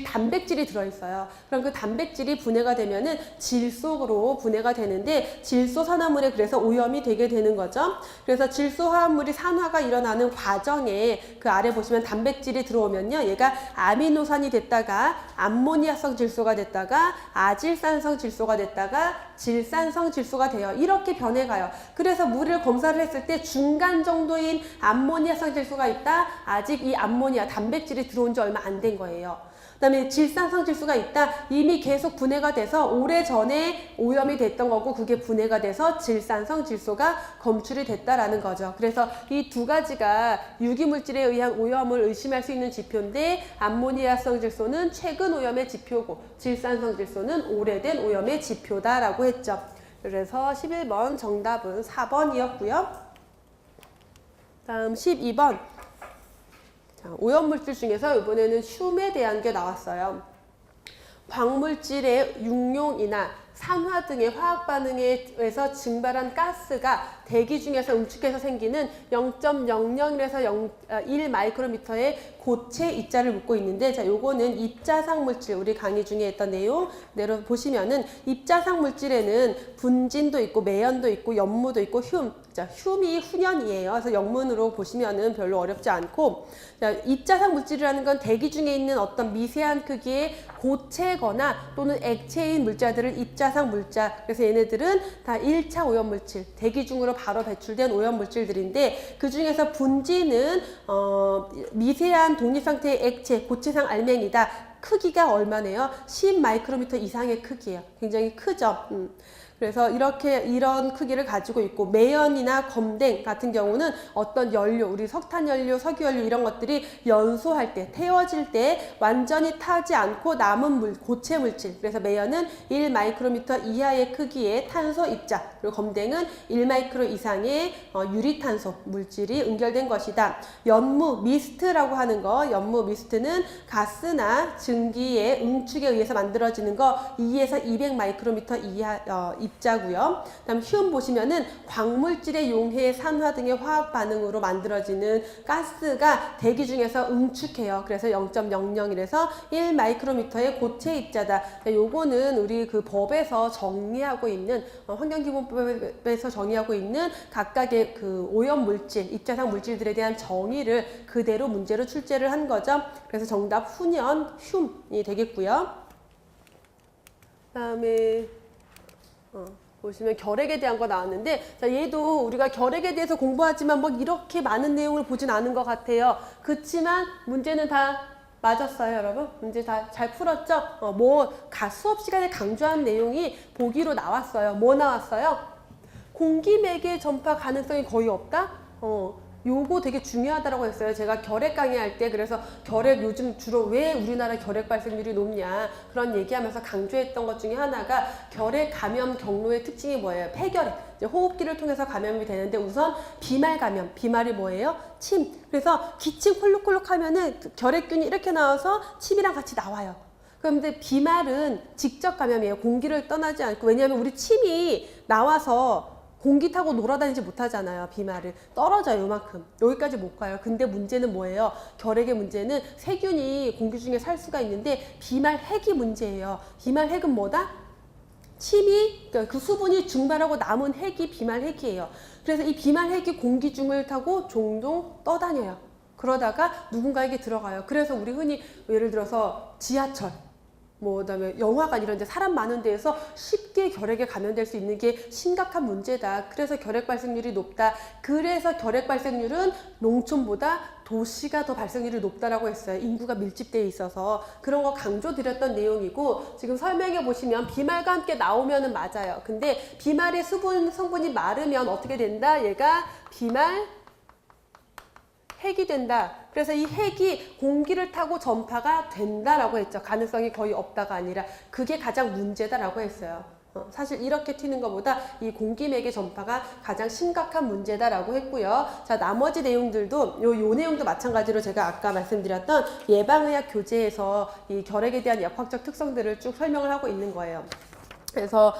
단백질이 들어있어요. 그럼 그 단백질이 분해가 되면은 질소로 분해가 되는데, 질소산화물에 그래서 오염이 되게 되는 거죠. 그래서 질소화합물이 산화가 일어나는 과정에 그 아래 보시면 단백질이 들어오면요, 얘가 아미노산이 됐다가 암모니아성 질소가 됐다가 아질산성 질소가 됐다가 질산성 질소가 돼요. 이렇게 변해가요. 그래서 물을 검사를 했을 때 중간 정도인 암모니아성 질소가 있다. 아직 이 암모니아 단백질이 들어온 지 얼마 안 된 거예요. 그다음에 질산성 질소가 있다. 이미 계속 분해가 돼서 오래전에 오염이 됐던 거고, 그게 분해가 돼서 질산성 질소가 검출이 됐다라는 거죠. 그래서 이 두 가지가 유기물질에 의한 오염을 의심할 수 있는 지표인데, 암모니아성 질소는 최근 오염의 지표고 질산성 질소는 오래된 오염의 지표다라고 했죠. 그래서 11번 정답은 4번이었고요. 다음 12번. 자, 오염물질 중에서 이번에는 흉에 대한 게 나왔어요. 광물질의 육룡이나 산화 등의 화학 반응에 의해서 증발한 가스가 대기 중에서 응축해서 생기는 0.00에서 1 마이크로미터의 고체 입자를 묻고 있는데, 자, 요거는 입자상 물질, 우리 강의 중에 했던 내용 내로 보시면은 입자상 물질에는 분진도 있고 매연도 있고 연무도 있고 자, 흉이 훈연이에요. 그래서 영문으로 보시면은 별로 어렵지 않고, 자, 입자상 물질이라는 건 대기 중에 있는 어떤 미세한 크기의 고체거나 또는 액체인 물자들을 입자상 물자, 그래서 얘네들은 다 1차 오염물질, 대기 중으로 바로 배출된 오염물질들인데, 그 중에서 분지는 미세한 독립상태의 액체, 고체상 알맹이다. 크기가 얼마네요? 10 마이크로미터 이상의 크기예요. 굉장히 크죠. 그래서 이런 크기를 가지고 있고, 매연이나 검댕 같은 경우는 어떤 연료, 우리 석탄 연료, 석유 연료 이런 것들이 연소할 때, 태워질 때 완전히 타지 않고 남은 고체 물질. 그래서 매연은 1 마이크로미터 이하의 크기의 탄소 입자, 그리고 검댕은 1 마이크로 이상의 유리탄소 물질이 응결된 것이다. 연무, 미스트라고 하는 거, 연무, 미스트는 가스나 증기의 응축에 의해서 만들어지는 거 2에서 200 마이크로미터 이하 입자고요. 그다음 휴음 보시면은 광물질의 용해, 산화 등의 화학 반응으로 만들어지는 가스가 대기 중에서 응축해요. 그래서 0.001에서 1 마이크로미터의 고체 입자다. 요거는 우리 그 법에서 정리하고 있는 환경기본법에서 정의하고 있는 각각의 그 오염 물질, 입자상 물질들에 대한 정의를 그대로 문제로 출제를 한 거죠. 그래서 정답 훈연, 흉이 되겠고요. 그다음에 보시면 결핵에 대한 거 나왔는데, 자, 얘도 우리가 결핵에 대해서 공부하지만 뭐 이렇게 많은 내용을 보진 않은 것 같아요. 그치만 문제는 다 맞았어요, 여러분. 문제 다 잘 풀었죠? 수업 시간에 강조한 내용이 보기로 나왔어요. 뭐 나왔어요? 공기 매개 전파 가능성이 거의 없다? 요거 되게 중요하다고 했어요. 제가 결핵 강의할 때, 그래서 결핵 요즘 주로 왜 우리나라 결핵 발생률이 높냐 그런 얘기하면서 강조했던 것 중에 하나가, 결핵 감염 경로의 특징이 뭐예요? 폐결핵. 이제 호흡기를 통해서 감염이 되는데, 우선 비말 감염. 비말이 뭐예요? 침. 그래서 기침 콜록콜록 하면은 결핵균이 이렇게 나와서 침이랑 같이 나와요. 그런데 비말은 직접 감염이에요. 공기를 떠나지 않고. 왜냐하면 우리 침이 나와서 공기 타고 놀아다니지 못하잖아요. 비말을. 떨어져요. 요만큼. 여기까지 못 가요. 근데 문제는 뭐예요? 결핵의 문제는 세균이 공기 중에 살 수가 있는데, 비말 핵이 문제예요. 비말 핵은 뭐다? 침이, 그러니까 그 수분이 증발하고 남은 핵이 비말 핵이에요. 그래서 이 비말 핵이 공기 중을 타고 종종 떠다녀요. 그러다가 누군가에게 들어가요. 그래서 우리 흔히 예를 들어서 지하철, 그다음에 영화관 이런 데 사람 많은 데에서 쉽게 결핵에 감염될 수 있는 게 심각한 문제다. 그래서 결핵 발생률이 높다. 그래서 결핵 발생률은 농촌보다 도시가 더 발생률이 높다라고 했어요. 인구가 밀집되어 있어서. 그런 거 강조드렸던 내용이고, 지금 설명해 보시면 비말과 함께 나오면은 맞아요. 근데 비말의 성분이 마르면 어떻게 된다? 얘가 비말 핵이 된다. 그래서 이 핵이 공기를 타고 전파가 된다라고 했죠. 가능성이 거의 없다가 아니라 그게 가장 문제다라고 했어요. 사실 이렇게 튀는 것보다 이 공기 매개 전파가 가장 심각한 문제다라고 했고요. 자, 나머지 내용들도 요 내용도 마찬가지로 제가 아까 말씀드렸던 예방의학 교재에서 이 결핵에 대한 약학적 특성들을 쭉 설명을 하고 있는 거예요. 그래서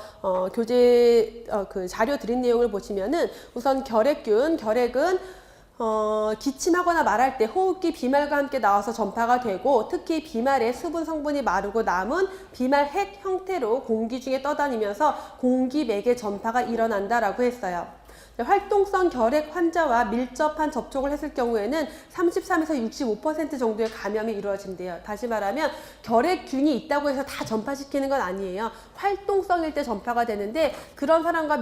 교재 그 자료 드린 내용을 보시면은, 우선 결핵은 기침하거나 말할 때 호흡기 비말과 함께 나와서 전파가 되고, 특히 비말의 수분 성분이 마르고 남은 비말 핵 형태로 공기 중에 떠다니면서 공기 매개 전파가 일어난다라고 했어요. 활동성 결핵 환자와 밀접한 접촉을 했을 경우에는 33에서 65% 정도의 감염이 이루어진대요. 다시 말하면 결핵균이 있다고 해서 다 전파시키는 건 아니에요. 활동성일 때 전파가 되는데, 그런 사람과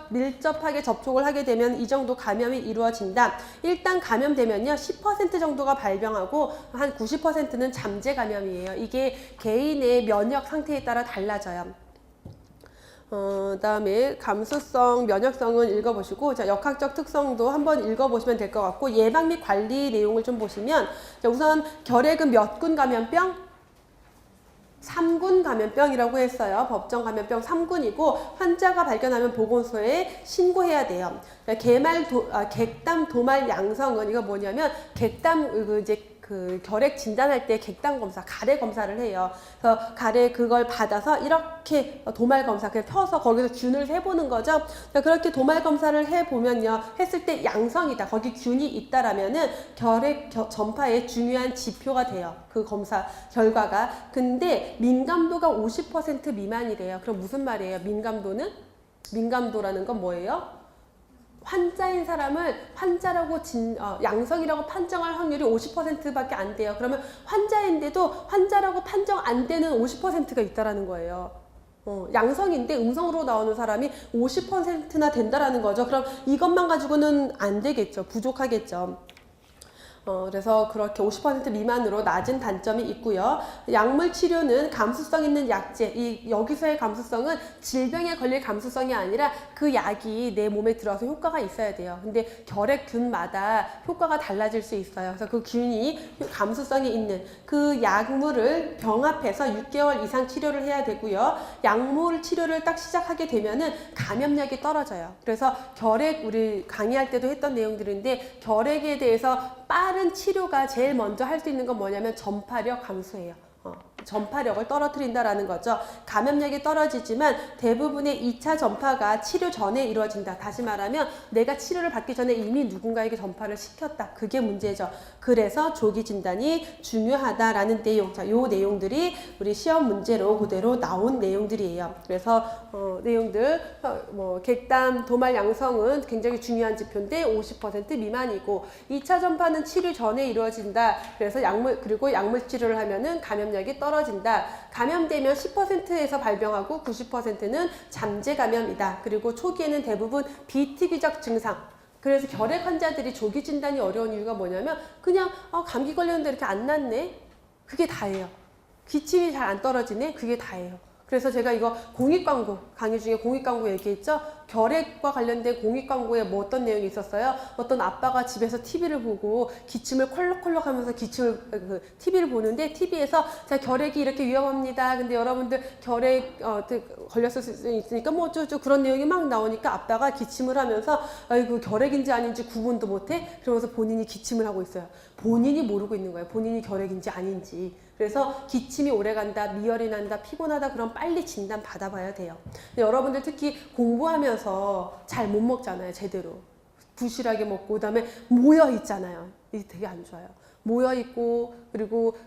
밀접하게 접촉을 하게 되면 이 정도 감염이 이루어진다. 일단 감염되면요 10% 정도가 발병하고 한 90%는 잠재 감염이에요. 이게 개인의 면역 상태에 따라 달라져요. 다음에 감수성, 면역성은 읽어보시고, 자, 역학적 특성도 한번 읽어보시면 될 것 같고, 예방 및 관리 내용을 좀 보시면, 자, 우선 결핵은 몇 군 감염병? 3군 감염병이라고 했어요. 법정 감염병 3군이고, 환자가 발견하면 보건소에 신고해야 돼요. 객담 도말 양성은 이거 뭐냐면, 그 결핵 진단할 때 객담 검사, 가래 검사를 해요. 그래서 가래 그걸 받아서 이렇게 도말 검사 그냥 펴서 거기서 균을 해보는 거죠. 그렇게 도말 검사를 해보면요, 했을 때 양성이다, 거기 균이 있다라면은 결핵 전파의 중요한 지표가 돼요. 그 검사 결과가. 근데 민감도가 50% 미만이래요. 그럼 무슨 말이에요? 민감도라는 건 뭐예요? 환자인 사람을 환자라고 양성이라고 판정할 확률이 50%밖에 안 돼요. 그러면 환자인데도 환자라고 판정 안 되는 50%가 있다라는 거예요. 양성인데 음성으로 나오는 사람이 50%나 된다라는 거죠. 그럼 이것만 가지고는 안 되겠죠. 부족하겠죠. 그래서 그렇게 50% 미만으로 낮은 단점이 있고요. 약물 치료는 감수성 있는 약제, 여기서의 감수성은 질병에 걸릴 감수성이 아니라 그 약이 내 몸에 들어서 효과가 있어야 돼요. 근데 결핵균마다 효과가 달라질 수 있어요. 그래서 그 균이 감수성이 있는 그 약물을 병합해서 6개월 이상 치료를 해야 되고요. 약물 치료를 딱 시작하게 되면은 감염력이 떨어져요. 그래서 결핵, 우리 강의할 때도 했던 내용들인데, 결핵에 대해서 빠른 치료가 제일 먼저 할 수 있는 건 뭐냐면 전파력 감소예요. 전파력을 떨어뜨린다라는 거죠. 감염력이 떨어지지만 대부분의 2차 전파가 치료 전에 이루어진다. 다시 말하면 내가 치료를 받기 전에 이미 누군가에게 전파를 시켰다. 그게 문제죠. 그래서 조기 진단이 중요하다라는 내용. 자, 요 내용들이 우리 시험 문제로 그대로 나온 내용들이에요. 그래서 내용들 객담 도말 양성은 굉장히 중요한 지표인데 50% 미만이고, 2차 전파는 치료 전에 이루어진다. 그래서 그리고 약물 치료를 하면은 감염력이 떨어진다. 감염되면 10%에서 발병하고 90%는 잠재 감염이다. 그리고 초기에는 대부분 비특이적 증상. 그래서 결핵 환자들이 조기 진단이 어려운 이유가 뭐냐면 그냥 감기 걸렸는데 이렇게 안 낫네. 그게 다예요. 기침이 잘 안 떨어지네. 그게 다예요. 그래서 제가 이거 공익광고, 강의 중에 공익광고 얘기했죠? 결핵과 관련된 공익광고에 뭐 어떤 내용이 있었어요? 어떤 아빠가 집에서 TV를 보고 기침을 콜록콜록 하면서 TV를 보는데, TV에서 자, 결핵이 이렇게 위험합니다. 근데 여러분들 결핵 걸렸을 수 있으니까 뭐 어쩌고 그런 내용이 막 나오니까 아빠가 기침을 하면서 아이고 결핵인지 아닌지 구분도 못해? 그러면서 본인이 기침을 하고 있어요. 본인이 모르고 있는 거예요. 본인이 결핵인지 아닌지. 그래서 기침이 오래간다, 미열이 난다, 피곤하다, 그럼 빨리 진단 받아봐야 돼요. 근데 여러분들 특히 공부하면서 잘 못 먹잖아요, 제대로. 부실하게 먹고, 그 다음에 모여 있잖아요. 이게 되게 안 좋아요. 모여 있고, 그리고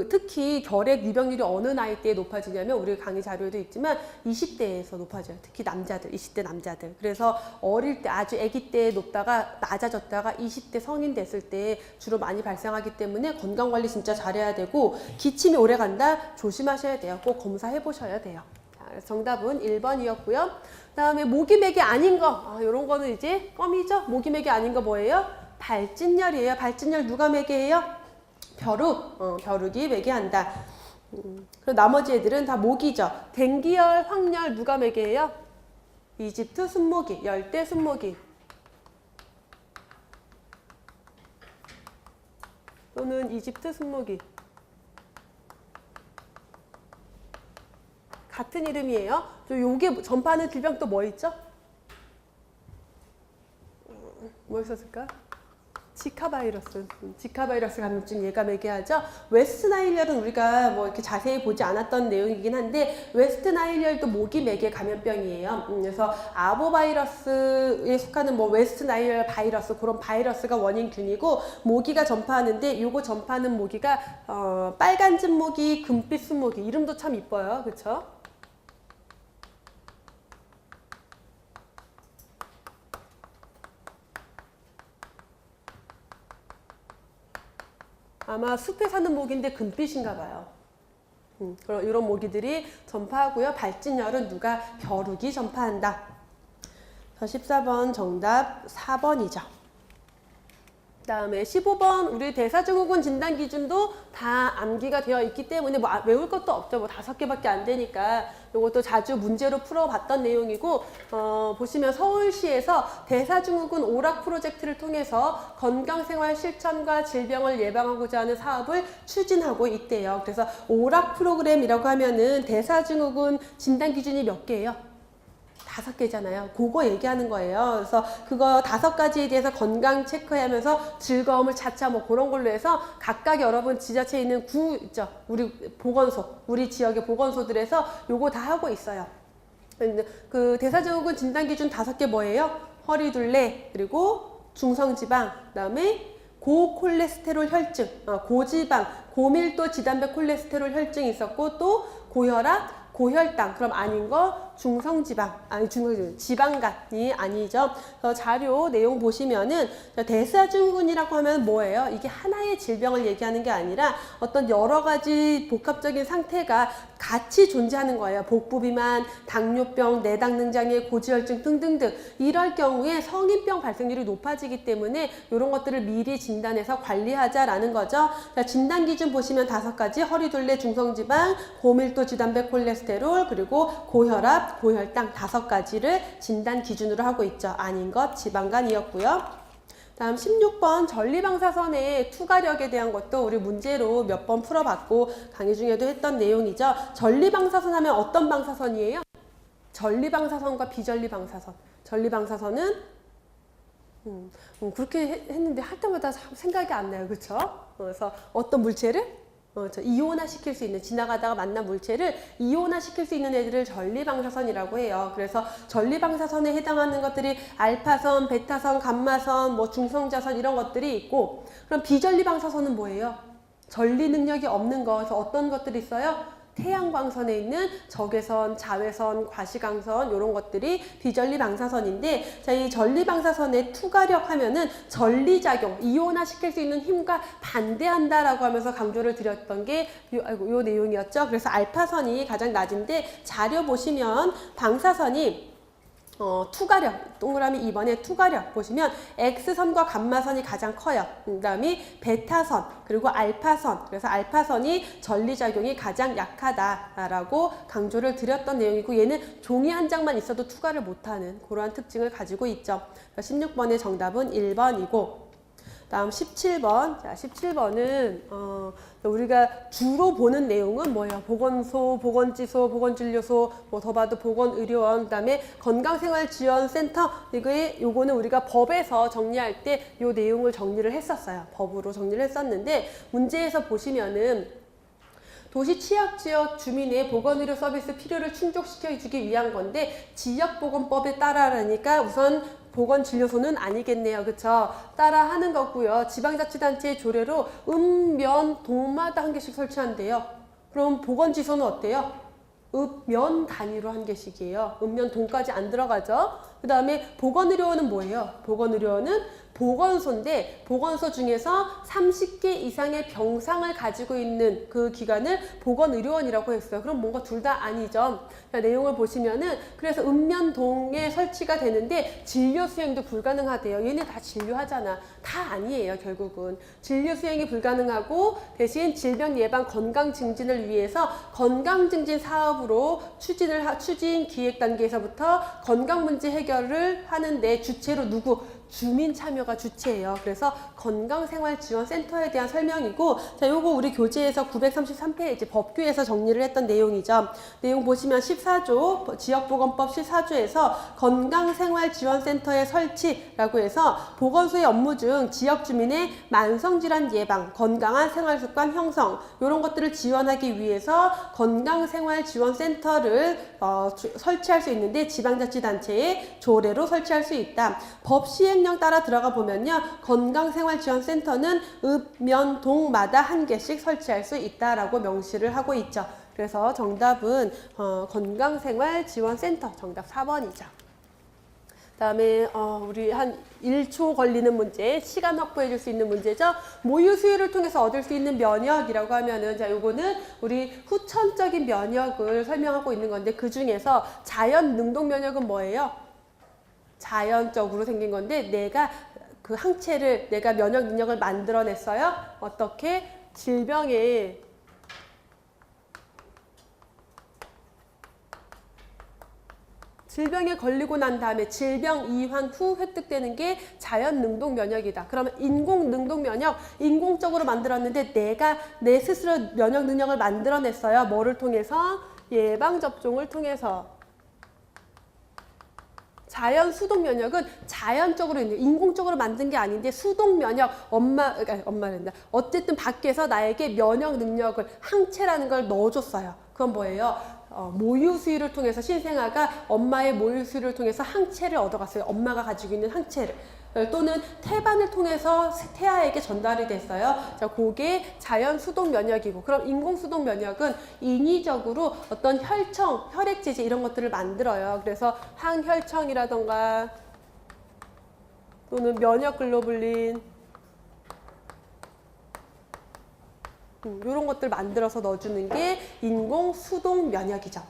특히 결핵 유병률이 어느 나이대에 높아지냐면, 우리 강의 자료에도 있지만 20대에서 높아져요. 특히 남자들, 20대 남자들. 그래서 어릴 때, 아주 아기 때 높다가 낮아졌다가 20대 성인 됐을 때 주로 많이 발생하기 때문에 건강관리 진짜 잘해야 되고, 기침이 오래 간다? 조심하셔야 돼요. 꼭 검사해 보셔야 돼요. 자, 정답은 1번이었고요. 그 다음에 모기맥이 아닌 거, 이런 거는 이제 껌이죠. 모기맥이 아닌 거 뭐예요? 발진열이에요. 발진열 누가 매개해요? 벼룩이 매개한다. 그리고 나머지 애들은 다 모기죠. 댕기열, 황열 누가 매개해요? 이집트 순모기, 열대 순모기. 또는 이집트 순모기. 같은 이름이에요. 요게 전파하는 질병 또 뭐 있죠? 뭐 있었을까? 지카 바이러스 감염증 얘가 매개하죠. 웨스트 나일열은 우리가 뭐 이렇게 자세히 보지 않았던 내용이긴 한데, 웨스트 나일열도 모기 매개 감염병이에요. 그래서 아보 바이러스에 속하는 뭐 웨스트 나일열 바이러스, 그런 바이러스가 원인균이고 모기가 전파하는데, 요거 전파하는 모기가 빨간즙 모기, 금빛 순모기. 이름도 참 이뻐요, 그렇죠? 아마 숲에 사는 모기인데 금빛인가 봐요. 그럼 이런 모기들이 전파하고요. 발진열은 누가? 벼룩이 전파한다. 14번 정답 4번이죠. 그 다음에 15번 우리 대사증후군 진단 기준도 다 암기가 되어 있기 때문에 뭐 외울 것도 없죠. 뭐 5개밖에 안 되니까 이것도 자주 문제로 풀어봤던 내용이고, 보시면 서울시에서 대사증후군 오락 프로젝트를 통해서 건강생활 실천과 질병을 예방하고자 하는 사업을 추진하고 있대요. 그래서 오락 프로그램이라고 하면은 대사증후군 진단 기준이 몇 개예요? 5개잖아요. 그거 얘기하는 거예요. 그래서 그거 5가지에 대해서 건강 체크하면서 즐거움을 찾자, 뭐 그런 걸로 해서 각각 여러분 지자체에 있는 구 있죠. 우리 보건소, 우리 지역의 보건소들에서 요거 다 하고 있어요. 그 대사증후군 진단 기준 5개 뭐예요? 허리둘레, 그리고 중성지방, 그다음에 고콜레스테롤 혈증, 고지방, 고밀도 지단백 콜레스테롤 혈증이 있었고, 또 고혈압, 고혈당, 그럼 아닌 거 중성지방, 지방간이 아니죠. 자료 내용 보시면은 대사증후군이라고 하면 뭐예요? 이게 하나의 질병을 얘기하는 게 아니라 어떤 여러 가지 복합적인 상태가 같이 존재하는 거예요. 복부 비만, 당뇨병, 내당 능장애, 고지혈증 등등등. 이럴 경우에 성인병 발생률이 높아지기 때문에 이런 것들을 미리 진단해서 관리하자라는 거죠. 자, 진단 기준 보시면 5가지. 허리둘레, 중성지방, 고밀도 지단백 콜레스테롤, 그리고 고혈압, 고혈당 5가지를 진단 기준으로 하고 있죠. 아닌 것 지방간이었고요. 다음 16번 전리방사선의 투과력에 대한 것도 우리 문제로 몇 번 풀어봤고 강의 중에도 했던 내용이죠. 전리방사선 하면 어떤 방사선이에요? 전리방사선과 비전리방사선. 전리방사선은 그렇게 했는데 할 때마다 생각이 안 나요. 그렇죠? 그래서 어떤 물체를 이온화 시킬 수 있는, 지나가다가 만난 물체를 이온화 시킬 수 있는 애들을 전리방사선이라고 해요. 그래서 전리방사선에 해당하는 것들이 알파선, 베타선, 감마선, 뭐 중성자선 이런 것들이 있고, 그럼 비전리방사선은 뭐예요? 전리 능력이 없는 거. 그래서 어떤 것들이 있어요? 태양광선에 있는 적외선, 자외선, 과시광선 이런 것들이 비전리방사선인데, 자, 이 전리방사선의 투과력 하면은 전리작용, 이온화 시킬 수 있는 힘과 반대한다라고 하면서 강조를 드렸던 게 요 내용이었죠. 그래서 알파선이 가장 낮은데, 자료 보시면 방사선이 투과력, 동그라미 2번에 투과력 보시면 X선과 감마선이 가장 커요. 그 다음이 베타선, 그리고 알파선. 그래서 알파선이 전리작용이 가장 약하다라고 강조를 드렸던 내용이고, 얘는 종이 한 장만 있어도 투과를 못하는 그러한 특징을 가지고 있죠. 16번의 정답은 1번이고, 다음 17번. 자, 17번은 우리가 주로 보는 내용은 뭐예요? 보건소, 보건지소, 보건진료소, 뭐 더 봐도 보건의료원, 그다음에 건강생활지원센터. 요거는 우리가 법에서 정리할 때 요 내용을 정리를 했었어요. 법으로 정리를 했었는데, 문제에서 보시면은 도시 취약지역 주민의 보건의료 서비스 필요를 충족시켜주기 위한 건데, 지역보건법에 따라라니까 우선 보건진료소는 아니겠네요. 그쵸? 따라 하는 거고요. 지방자치단체의 조례로 읍면 동마다 한 개씩 설치한대요. 그럼 보건지소는 어때요? 읍면 단위로 한 개씩이에요. 읍면 동까지 안 들어가죠. 그 다음에 보건의료원은 뭐예요? 보건의료원은 보건소인데, 보건소 중에서 30개 이상의 병상을 가지고 있는 그 기관을 보건의료원이라고 했어요. 그럼 뭔가 둘 다 아니죠. 자, 내용을 보시면은, 그래서 읍면동에 설치가 되는데 진료 수행도 불가능하대요. 얘네 다 진료하잖아. 다 아니에요. 결국은 진료 수행이 불가능하고, 대신 질병 예방 건강 증진을 위해서 건강 증진 사업으로 추진 기획 단계에서부터 건강 문제 해결을 하는데, 주체로 누구? 주민 참여가 주체예요. 그래서 건강생활지원센터에 대한 설명이고, 자, 요거 우리 교재에서 933페이지 법규에서 정리를 했던 내용이죠. 내용 보시면 14조 지역보건법 14조에서 건강생활지원센터의 설치라고 해서 보건소의 업무 중 지역 주민의 만성질환 예방, 건강한 생활습관 형성 이런 것들을 지원하기 위해서 건강생활지원센터를 설치할 수 있는데, 지방자치단체의 조례로 설치할 수 있다. 법 시행령 따라 들어가 보면요, 건강생활지원센터는 읍면 동마다 한 개씩 설치할 수 있다라고 명시를 하고 있죠. 그래서 정답은 건강생활지원센터, 정답 4번이죠. 다음에 우리 한 1초 걸리는 문제, 시간 확보해 줄 수 있는 문제죠. 모유 수유를 통해서 얻을 수 있는 면역이라고 하면은, 자, 요거는 우리 후천적인 면역을 설명하고 있는 건데, 그 중에서 자연 능동 면역은 뭐예요? 자연적으로 생긴 건데, 내가 그 항체를, 내가 면역 능력을 만들어냈어요. 어떻게? 질병에 걸리고 난 다음에 질병 이완 후 획득되는 게 자연 능동 면역이다. 그러면 인공 능동 면역, 인공적으로 만들었는데 내가 내 스스로 면역 능력을 만들어냈어요. 뭐를 통해서? 예방접종을 통해서. 자연 수동 면역은 자연적으로 있는, 인공적으로 만든 게 아닌데, 수동 면역, 엄마란다. 어쨌든 밖에서 나에게 면역 능력을, 항체라는 걸 넣어줬어요. 그건 뭐예요? 모유 수유를 통해서 신생아가 엄마의 모유 수유를 통해서 항체를 얻어갔어요. 엄마가 가지고 있는 항체를. 또는 태반을 통해서 태아에게 전달이 됐어요. 자, 그게 자연 수동 면역이고, 그럼 인공 수동 면역은 인위적으로 어떤 혈청, 혈액제제 이런 것들을 만들어요. 그래서 항혈청이라던가 또는 면역 글로불린, 이런 것들 만들어서 넣어주는 게 인공 수동 면역이죠.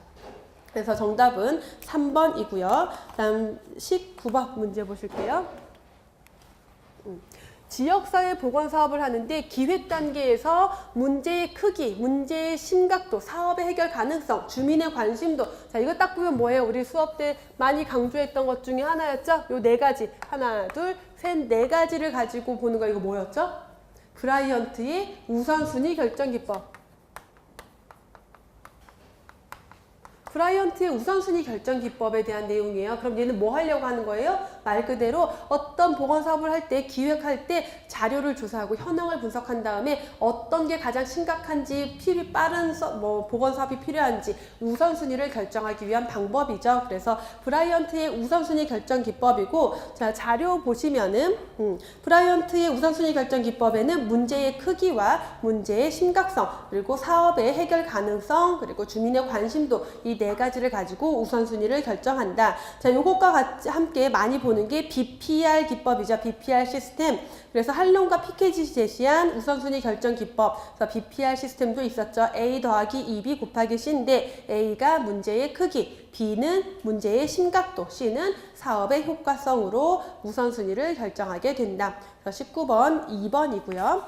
그래서 정답은 3번이고요. 다음 19번 문제 보실게요. 지역사회 보건 사업을 하는데 기획 단계에서 문제의 크기, 문제의 심각도, 사업의 해결 가능성, 주민의 관심도. 자, 이거 딱 보면 뭐예요? 우리 수업 때 많이 강조했던 것 중에 하나였죠? 요 네 가지. 하나, 둘, 셋, 네 가지를 가지고 보는 거 이거 뭐였죠? 브라이언트의 우선순위 결정 기법. 브라이언트의 우선순위 결정 기법에 대한 내용이에요. 그럼 얘는 뭐 하려고 하는 거예요? 말 그대로 어떤 보건 사업을 할 때, 기획할 때 자료를 조사하고 현황을 분석한 다음에 어떤 게 가장 심각한지, 빠른 보건 사업이 필요한지 우선순위를 결정하기 위한 방법이죠. 그래서 브라이언트의 우선순위 결정 기법이고, 자, 자료 보시면은 브라이언트의 우선순위 결정 기법에는 문제의 크기와 문제의 심각성, 그리고 사업의 해결 가능성, 그리고 주민의 관심도, 이 네 가지를 가지고 우선순위를 결정한다. 자, 요것과 같이 함께 많이 보는 게 BPR 기법이죠. BPR 시스템. 그래서 한론과 피케지 제시한 우선순위 결정 기법. 그래서 BPR 시스템도 있었죠. A 더하기 2B 곱하기 C인데 A가 문제의 크기, B는 문제의 심각도, C는 사업의 효과성으로 우선순위를 결정하게 된다. 그래서 19번 2번이고요.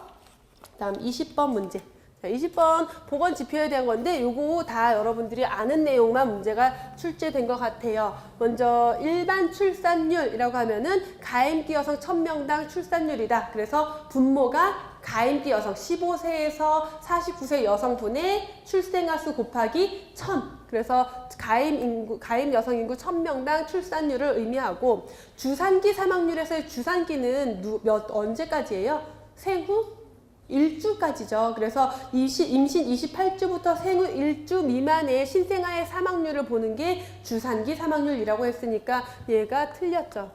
다음 20번 문제. 20번 보건 지표에 대한 건데 요거 다 여러분들이 아는 내용만 문제가 출제된 것 같아요. 먼저 일반 출산율이라고 하면은 가임기 여성 1000명당 출산율이다. 그래서 분모가 가임기 여성 15세에서 49세 여성분의 출생아 수 곱하기 1000. 그래서 가임 여성 인구 1000명당 출산율을 의미하고, 주산기 사망률에서의 주산기는 언제까지예요? 생후 1주까지죠. 그래서 임신 28주부터 생후 1주 미만의 신생아의 사망률을 보는 게 주산기 사망률이라고 했으니까 얘가 틀렸죠.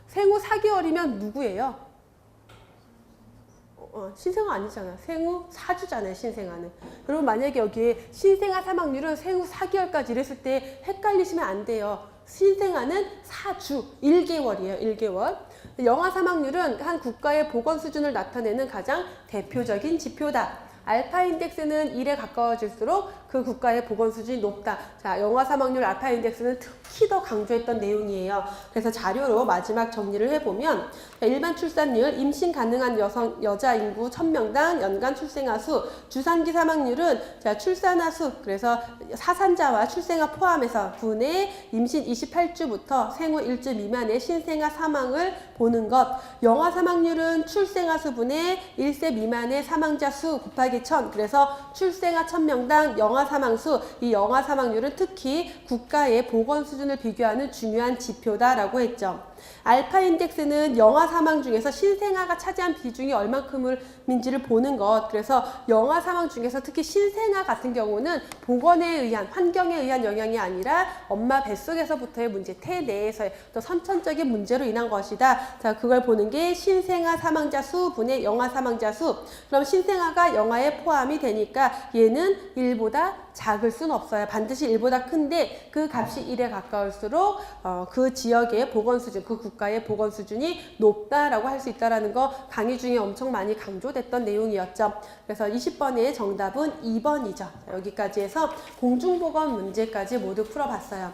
생후 4개월이면 누구예요? 신생아 아니잖아. 생후 4주잖아요, 신생아는. 그럼 만약에 여기에 신생아 사망률은 생후 4개월까지 이랬을 때 헷갈리시면 안 돼요. 신생아는 4주, 1개월이에요, 1개월. 영아 사망률은 한 국가의 보건 수준을 나타내는 가장 대표적인 지표다. 알파 인덱스는 1에 가까워질수록 그 국가의 보건 수준이 높다. 자, 영아 사망률 알파 인덱스는 특히 더 강조했던 내용이에요. 그래서 자료로 마지막 정리를 해보면, 일반 출산율, 임신 가능한 여자 인구 1000명당 연간 출생아 수, 주산기 사망률은 자, 출산아 수, 그래서 사산자와 출생아 포함해서 분의 임신 28주부터 생후 1주 미만의 신생아 사망을 보는 것. 영아 사망률은 출생아 수 분의 1세 미만의 사망자 수 곱하기 1000. 그래서 출생아 1000명당 영아 사망수, 이 영아 사망률은 특히 국가의 보건 수준을 비교하는 중요한 지표다라고 했죠. 알파 인덱스는 영아 사망 중에서 신생아가 차지한 비중이 얼만큼인지를 보는 것. 그래서 영아 사망 중에서 특히 신생아 같은 경우는 보건에 의한, 환경에 의한 영향이 아니라 엄마 뱃속에서부터의 문제, 태내에서의 또 선천적인 문제로 인한 것이다. 자, 그걸 보는 게 신생아 사망자 수 분의 영아 사망자 수. 그럼 신생아가 영아에 포함이 되니까 얘는 1보다 작을 순 없어요. 반드시 1보다 큰데 그 값이 1에 가까울수록 그 지역의 보건 수준, 그 국가의 보건 수준이 높다라고 할 수 있다는 거 강의 중에 엄청 많이 강조됐던 내용이었죠. 그래서 20번의 정답은 2번이죠. 여기까지 해서 공중보건 문제까지 모두 풀어봤어요.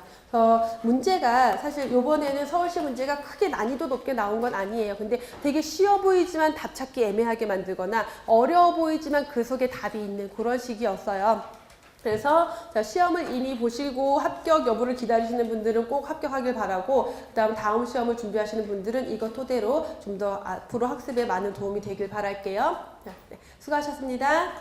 문제가 사실 이번에는 서울시 문제가 크게 난이도 높게 나온 건 아니에요. 근데 되게 쉬워 보이지만 답 찾기 애매하게 만들거나 어려워 보이지만 그 속에 답이 있는 그런 식이었어요. 그래서 자, 시험을 이미 보시고 합격 여부를 기다리시는 분들은 꼭 합격하길 바라고, 다음 시험을 준비하시는 분들은 이거 토대로 좀 더 앞으로 학습에 많은 도움이 되길 바랄게요. 네, 수고하셨습니다.